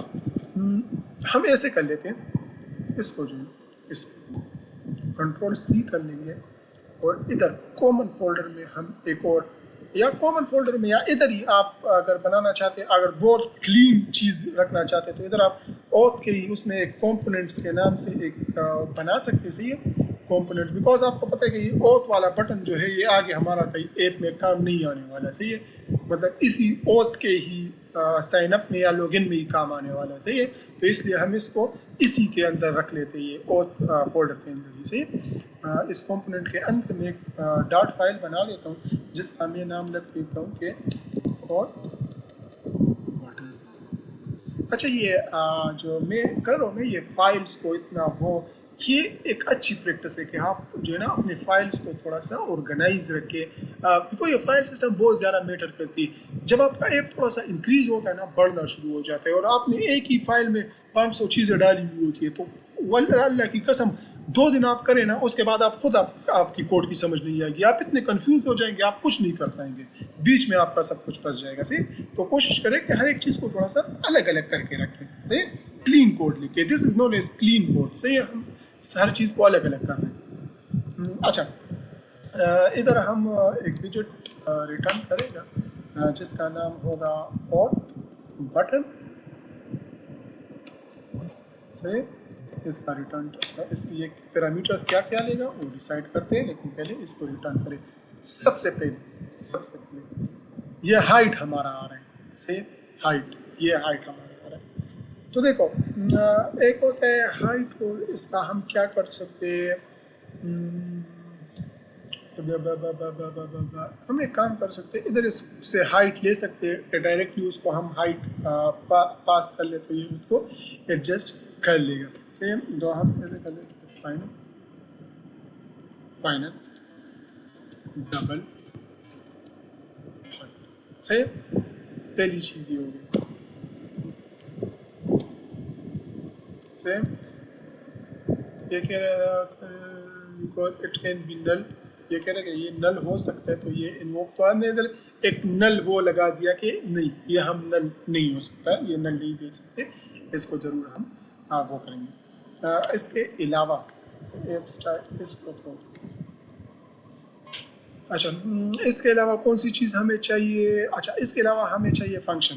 हम ऐसे कर लेते हैं, इसको जो है इसको कंट्रोल-C कर लेंगे, और इधर कॉमन फोल्डर में हम एक और, या कॉमन फोल्डर में या इधर ही आप अगर बनाना चाहते हैं, अगर बहुत क्लीन चीज़ रखना चाहते हैं, तो इधर आप ऑथ के ही उसमें एक कंपोनेंट्स के नाम से एक बना सकते हैं। सही है? कंपोनेंट्स, बिकॉज आपको पता है कि ये ऑथ वाला बटन जो है, ये आगे हमारा कहीं ऐप में काम नहीं आने वाला है। सही है? मतलब इसी ऑथ के ही साइन अप में या लॉगिन में ही काम आने वाला है। सही है? तो इसलिए हम इसको इसी के अंदर रख लेते हैं, ये ऑथ फोल्डर के अंदर ही। सही है? इस कंपोनेंट के अंदर में एक डॉट फाइल बना लेता हूँ, जिसका मैं नाम रख देता हूँ कि ऑथ बटन। अच्छा, ये जो मैं कर रहा हूँ ना, ये फाइल्स को इतना वो, ये एक अच्छी प्रैक्टिस है कि आप जो है ना अपने फाइल्स को थोड़ा सा ऑर्गेनाइज रखें, बिकॉज ये फाइल सिस्टम बहुत ज़्यादा मैटर करती है। जब आपका ऐप थोड़ा सा इंक्रीज होता है ना, बढ़ना शुरू हो जाता है, और आपने एक ही फाइल में 500 चीज़ें डाली हुई होती है, तो अल्लाह की कसम 2 दिन आप करें ना, उसके बाद आप खुद आपकी कोड की समझ नहीं आएगी, आप इतने कंफ्यूज हो जाएंगे, आप कुछ नहीं कर पाएंगे, बीच में आपका सब कुछ फंस जाएगा। सही? तो कोशिश करें कि हर एक चीज़ को थोड़ा सा अलग अलग करके रखें। सही? क्लीन कोड लिखे, this is known as clean code. सही है? हम हर चीज़ को अलग अलग कर रहे हैं। अच्छा, इधर हम एक विजेट रिटर्न करेगा, जिसका नाम होगा ऑथ बटन। सही? इसका रिटर्न ये पैरामीटर्स क्या क्या लेगा वो डिसाइड करते हैं, लेकिन पहले इसको रिटर्न करें। सबसे पहले ये हाइट हमारा आ रहा है। सही? हाइट, ये हाइट हमारा आ रहा है। तो देखो, एक होता है हाइट, और इसका हम क्या कर सकते हैं, हम एक काम कर सकते हैं, इधर इससे हाइट ले सकते हैं, डायरेक्टली उसको हम हाइट पास कर ले, तो ये उसको एडजस्ट कर लेगा। सेम तो हम ऐसे कर लेते, फाइनल डबल। सही? पहली चीज़ ये हो गई। सेम ये कह रहा इट कैन बी नल, ये कह रहा है कि ये नल हो सकता है, तो ये इन्वोक, तो हमने इधर एक नल वो लगा दिया कि नहीं, ये हम नल नहीं हो सकता, ये नल नहीं दे सकते, इसको ज़रूर हम वो करेंगे। इसके अलावा इसको तो अच्छा, इसके अलावा कौन सी चीज़ हमें चाहिए? अच्छा, इसके अलावा हमें चाहिए फंक्शन,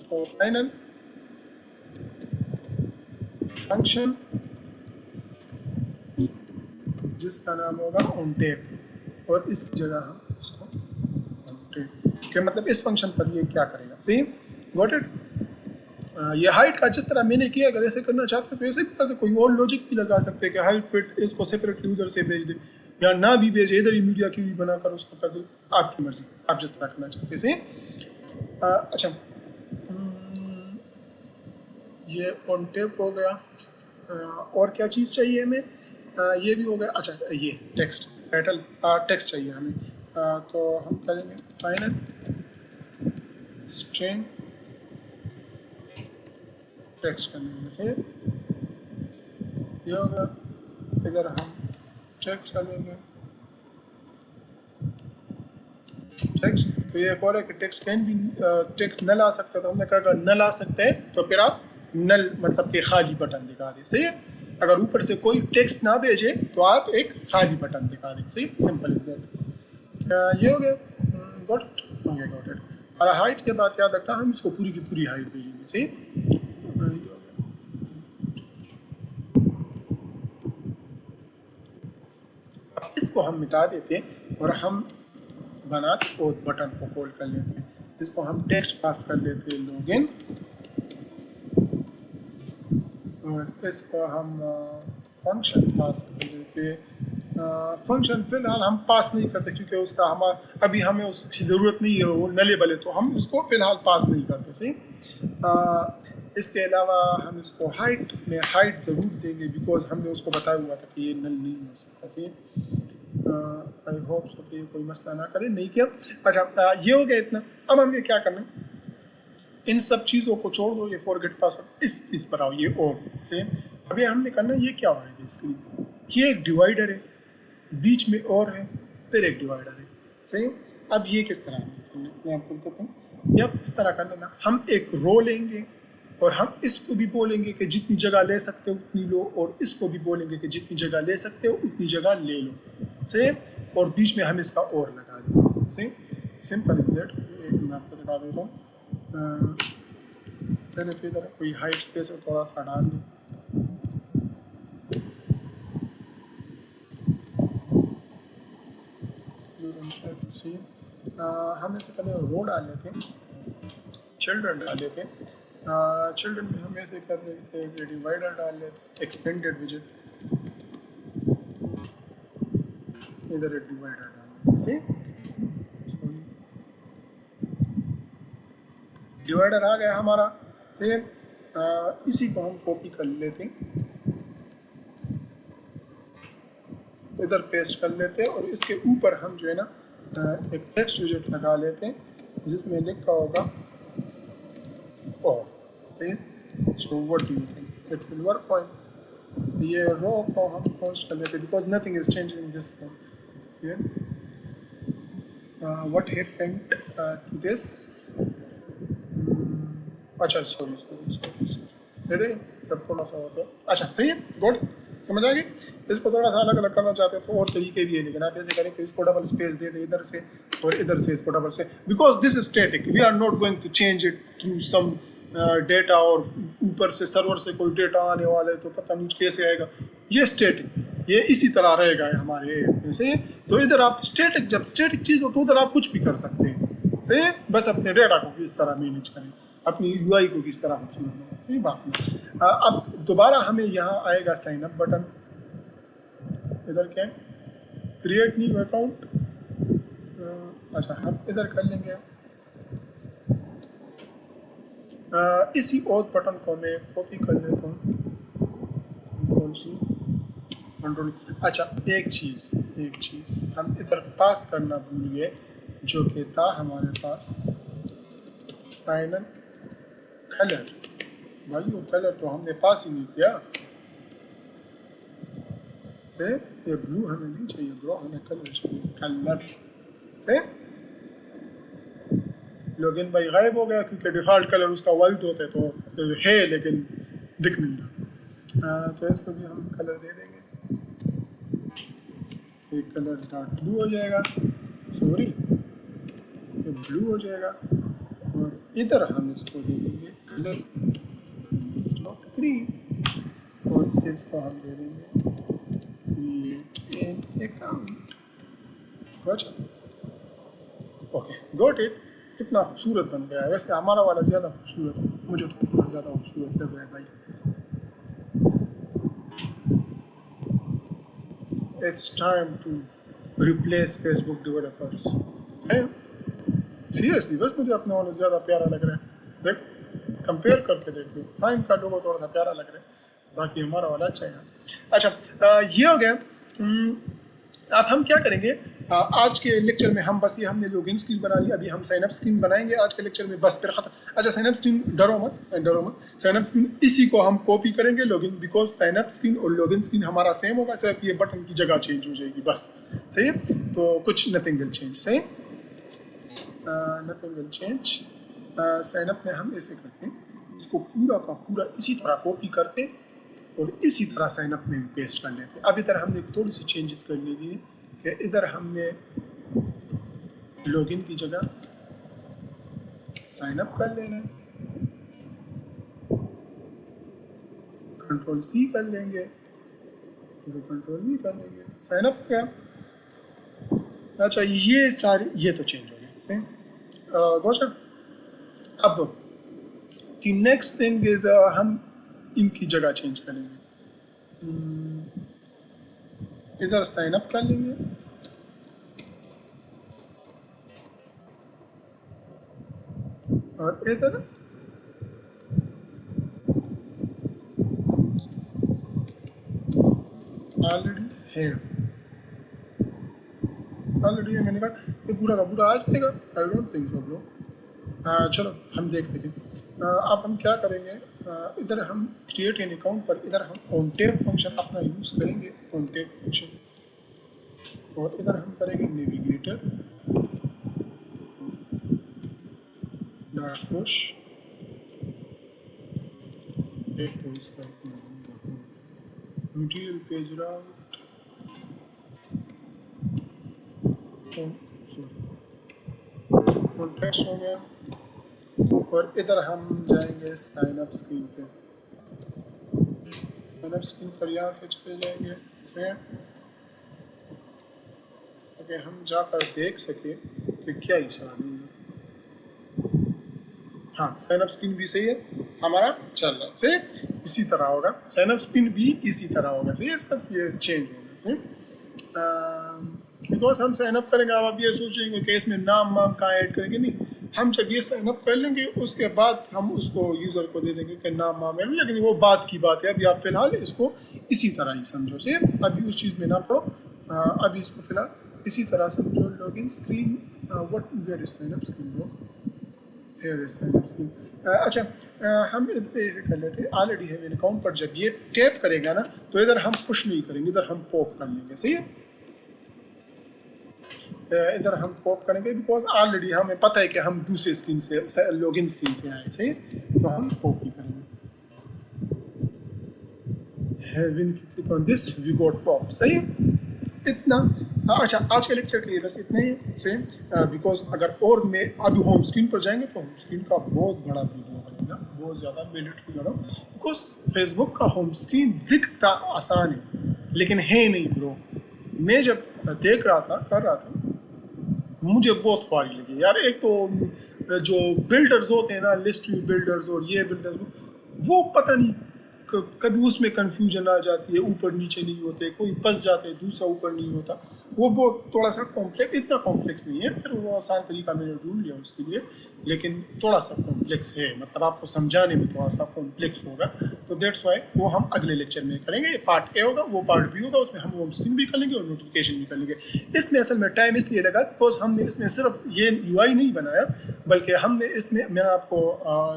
तो फाइनल फंक्शन जिसका नाम होगा ऑन टेप, और इसकी जगह हम इसको ऑन टेप के मतलब इस फंक्शन पर ये क्या करेगा। सही? Got it? ये हाइट का जिस तरह मैंने किया, अगर ऐसे करना चाहते हो तो ऐसे भी कर सकते, कोई और लॉजिक भी लगा सकते हैं कि हाइट फिट इसको सेपरेटली उधर से भेज दे, या ना भी भेजे, इधर ही मीडिया क्यूरी बनाकर उसको कर दे, आपकी मर्जी, आप जिस तरह करना चाहते हैं। अच्छा, ये ऑन टेप हो गया। और क्या चीज़ चाहिए हमें? ये भी हो गया। अच्छा, ये टेक्स्ट टाइटल, टेक्स्ट चाहिए हमें। तो हम करेंगे फाइनल स्ट्रिंग टेक्स्ट करने से ये होगा। इधर हम टेक्स्ट कर लेंगे टेक्स्ट। तो ये एक और है कि टेक्स्ट कैन भी टेक्स्ट नल आ सकता है, तो हमने कहा अगर नल आ सकते हैं तो फिर आप नल मतलब कि खाली बटन दिखा दें, सही है। अगर ऊपर से कोई टेक्स्ट ना भेजे तो आप एक खाली बटन दिखा दें, सही, सिंपल इज दैट। ये हो गया, got it, okay got it. और हाइट के बाद याद रखना हम इसको पूरी की पूरी हाइट भेजेंगे, सही। अब इसको हम मिटा देते हैं और हम बनाते और बटन को कॉल कर लेते हैं। इसको हम टेक्स्ट पास कर लेते हैं लॉगिन, और इसको हम फंक्शन पास कर देते हैं। फंक्शन फिलहाल हम पास नहीं करते क्योंकि उसका हमारा अभी हमें उसकी ज़रूरत नहीं है, वो नलेबल है, तो हम उसको फ़िलहाल पास नहीं करते, सही। इसके अलावा हम इसको हाइट में हाइट ज़रूर देंगे, बिकॉज हमने उसको बताया हुआ था कि ये नल नहीं हो सकता, सही। आई होप सो कि कोई मसला ना करे, नहीं किया। अच्छा, ये हो गया इतना। अब हमें क्या करना है, इन सब चीज़ों को छोड़ दो, ये फॉरगेट पासवर्ड, इस चीज़ पर आओ, ये और से अभी हमने करना ये क्या हो रहा है बेसिकली, ये एक डिवाइडर है, बीच में और है, फिर एक डिवाइडर है, सही। अब ये किस तरह करना, मैं आपको बताता हूँ। ये अब इस तरह करना ना, हम एक रो लेंगे और हम इसको भी बोलेंगे कि जितनी जगह ले सकते हो उतनी लो, और इसको भी बोलेंगे कि जितनी जगह ले सकते हो उतनी जगह ले लो, सही। और बीच में हम इसका और लगा देंगे, सही, सिंपल इज दैट। मैं आपको दिखा देता हूँ। पहले तो इधर कोई हाइट स्पेस और थोड़ा सा डाल दें, सही है। हम इससे पहले रो डाल लेते हैं, चिल्ड्रन डाल लेते हैं। चिल्ड्रन में हम ऐसे कर लेते हैं, डिवाइडर डाल लेते, एक्सपेंडेड विजिट, इधर एक डिवाइडर डाल लेते, सही। डिवाइडर आ गया हमारा, फिर इसी को हम कॉपी कर लेते हैं, इधर पेस्ट कर लेते हैं, और इसके ऊपर हम जो है ना एक टेक्स्ट विजेट लगा लेते हैं जिसमें लिखा होगा और, so what do you think it will work point. ये रो को हम पोस्ट कर लेते हैं because nothing is change in this thing. What happened to this, अच्छा सॉरी दे देंगे जब थोड़ा सा होता है। अच्छा, सही है, गुड, समझ आ गई। इसको थोड़ा सा अलग अलग करना चाहते हैं तो और तरीके भी है, लेकिन आप ऐसे करें कि इसको डबल स्पेस दे दें इधर से और इधर से इसको डबल से, because this is static, we are not going to change it through some data, और ऊपर से सर्वर से कोई डेटा आने वाला है तो पता नहीं कैसे आएगा, ये स्टैटिक, ये इसी तरह रहेगा हमारे ऐसे। तो इधर आप स्टैटिक, जब स्टैटिक चीज़ हो तो उधर आप कुछ भी कर सकते हैं, सही है। बस अपने डेटा को किस तरह मैनेज करें, अपनी यूआई को किस तरह खूबसूरत बनाएं, सही बात है। अब दोबारा हमें यहाँ आएगा साइन अप बटन, इधर क्या है, क्रिएट न्यू अकाउंट। अच्छा, हम इधर कर लेंगे, इसी और बटन को मैं कॉपी कर लेता हूँ, कंट्रोल। अच्छा, एक चीज़ हम इधर पास करना भूल गए, जो कि था हमारे पास फाइनल कलर। भाई वो कलर तो हमने पास ही नहीं किया, से ये ब्लू हमें नहीं चाहिए ब्रो, हमें कलर चाहिए, कलर से। लॉगिन भाई गायब हो गया क्योंकि डिफ़ॉल्ट कलर उसका वाइट होता है, तो है लेकिन दिख नहीं रहा। तो इसको भी हम कलर दे देंगे, एक कलर स्टार्ट ब्लू हो जाएगा, सॉरी ये ब्लू हो जाएगा, और इधर हम इसको दे देंगे कलर ग्रीन, और इसको हम दे देंगे क्रिएट एन अकाउंट। अच्छा, ओके गॉट इट। कितना खूबसूरत बन गया है, वैसे हमारा वाला ज़्यादा खूबसूरत है, मुझे तो बहुत ज़्यादा खूबसूरत लग रहा है भाई। It's time to replace Facebook developers. Seriously बस मुझे अपना वाला ज़्यादा प्यारा लग रहा है। देख कंपेयर करके देख लो। हाँ इनका लोगो थोड़ा सा प्यारा लग रहा है, बाकी हमारा वाला अच्छा है। अच्छा ये हो गया। अब हम क्या करेंगे आज के लेक्चर में, हम बस ये हमने लॉगिन स्क्रीन बना ली, अभी हम साइन अप स्क्रीन बनाएंगे आज के लेक्चर में, बस फिर खत्म। अच्छा साइन अप स्क्रीन डरो मत, साइन अप स्क्रीन इसी को हम कॉपी करेंगे login, because sign up screen और लॉगिन स्क्रीन हमारा सेम होगा, सिर्फ ये बटन की जगह चेंज हो जाएगी बस। सही है, तो कुछ नथिंग विल चेंज। सही, nothing will change. Sign up में हम ऐसे करते हैं, इसको पूरा का पूरा इसी तरह कॉपी करते और इसी तरह साइन अप में भी पेस्ट कर लेते। अब इधर हमने थोड़ी सी चेंजेस कर ली थी कि इधर हमने लॉगिन की जगह साइन अप कर लेना है, कंट्रोल सी कर लेंगे, कंट्रोल वी कर लेंगे, साइन अप हो गया। अच्छा ये सारे ये तो चेंज हो गए। गोशा अब द नेक्स्ट थिंग इज हम इनकी जगह चेंज करेंगे। इधर साइन अप कर लेंगे, और इधर ऑलरेडी है मैंने कहा ये पूरा का पूरा आ जाएगा। I don't think so bro. चलो हम देख लेते हैं। अब हम क्या करेंगे, इधर हम क्रिएट एन अकाउंट पर इधर हम ऑन टैब फंक्शन अपना यूज़ करेंगे, ऑन टैब फंक्शन, और इधर हम करेंगे navigator dot push material page route, context हो गया, और इधर हम जाएंगे साइन अप स्क्रीन पे। साइन अप स्क्रीन पर यहाँ से चले जाएंगे ताकि हम जाकर देख सके कि क्या हिसाब है। हाँ साइन अप स्क्रीन भी सही है, हमारा चल रहा है सही, इसी तरह होगा। साइन अप स्क्रीन भी इसी तरह होगा, सही है, इसका ये चेंज होगा सही। बिकॉज हम साइन अप करेंगे, अब आप ये सोचेंगे कि इसमें नाम कहाँ ऐड करेंगे, नहीं, हम जब ये साइन अप कर लेंगे उसके बाद हम उसको यूज़र को दे देंगे कि नाम है, लेकिन वो बात की बात है। अभी आप फिलहाल इसको इसी तरह ही समझो से, अभी उस चीज़ में ना पढ़ो, अभी इसको फिलहाल इसी तरह समझो। Login screen what where is sign up screen bro, here is sign up screen. अच्छा हम इधर ऐसे कर लेते हैं, ऑलरेडी है मेरे अकाउंट पर, जब ये टैप करेगा ना तो इधर हम पुश नहीं करेंगे, इधर हम पॉप कर लेंगे, सही है। इधर हम पॉप करेंगे बिकॉज ऑलरेडी हमें पता है कि हम दूसरे स्क्रीन से लॉगिन स्क्रीन से आए थे, तो हम पॉप ही करेंगे। When you click on this, we got pop, सही है इतना। अच्छा आज के लेक्चर के लिए बस इतना ही सेम, बिकॉज अगर और मैं अभी होम स्क्रीन पर जाएंगे तो होम स्क्रीन का बहुत बड़ा वीडियो बनेगा, बहुत ज़्यादा मिलिट्री करो, बिकॉज फेसबुक का होम स्क्रीन दिखता आसान है लेकिन है नहीं ब्रो। मैं जब देख रहा था कर रहा था मुझे बहुत ख्वारी लगी यार। एक तो जो बिल्डर्स होते हैं ना, लिस्ट व्यू बिल्डर्स और ये बिल्डर्स, वो पता नहीं कभी उसमें कंफ्यूजन आ जाती है, ऊपर नीचे नहीं होते, कोई फंस जाते हैं, दूसरा ऊपर नहीं होता, वो बहुत थोड़ा सा कॉम्प्लेक्स, इतना कॉम्प्लेक्स नहीं है, फिर वो आसान तरीका मैंने ढूंढ लिया उसके लिए, लेकिन थोड़ा सा कॉम्प्लेक्स है, मतलब आपको समझाने में थोड़ा सा कॉम्प्लेक्स होगा, तो देट्स वाई वो हम अगले लेक्चर में करेंगे। ये पार्ट ए होगा, वो पार्ट बी होगा, उसमें हम होम स्क्रीन भी कर लेंगे और नोटिफिकेशन भी कर लेंगे। इसमें असल में टाइम इसलिए लगा बिकॉज हमने इसमें सिर्फ ये यूआई नहीं बनाया, बल्कि हमने इसमें, मैंने आपको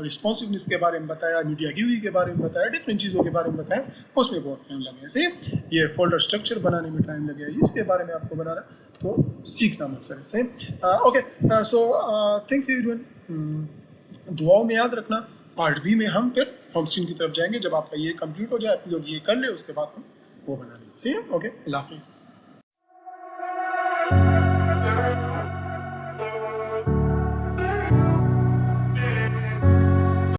रिस्पॉन्सिवनेस के बारे में बताया, मीडिया क्यूरी के बारे में बताया, डिफरेंट चीज़ों के बारे में बताया, उसमें बहुत टाइम लगे। सही, ये फोल्डर स्ट्रक्चर बनाने में टाइम लगे, इसके बारे में आपको बनाना, तो सीखना मकसद है। सही, okay, so thank you everyone. दुआओं में याद रखना, पार्ट बी में हम फिर होम स्क्रीन की तरफ जाएंगे, जब आपका ये कंप्लीट हो जाए, आप लोग ये कर ले, उसके बाद हम वो बना लेंगे। सही है, ओके, अल्लाह हाफिज़।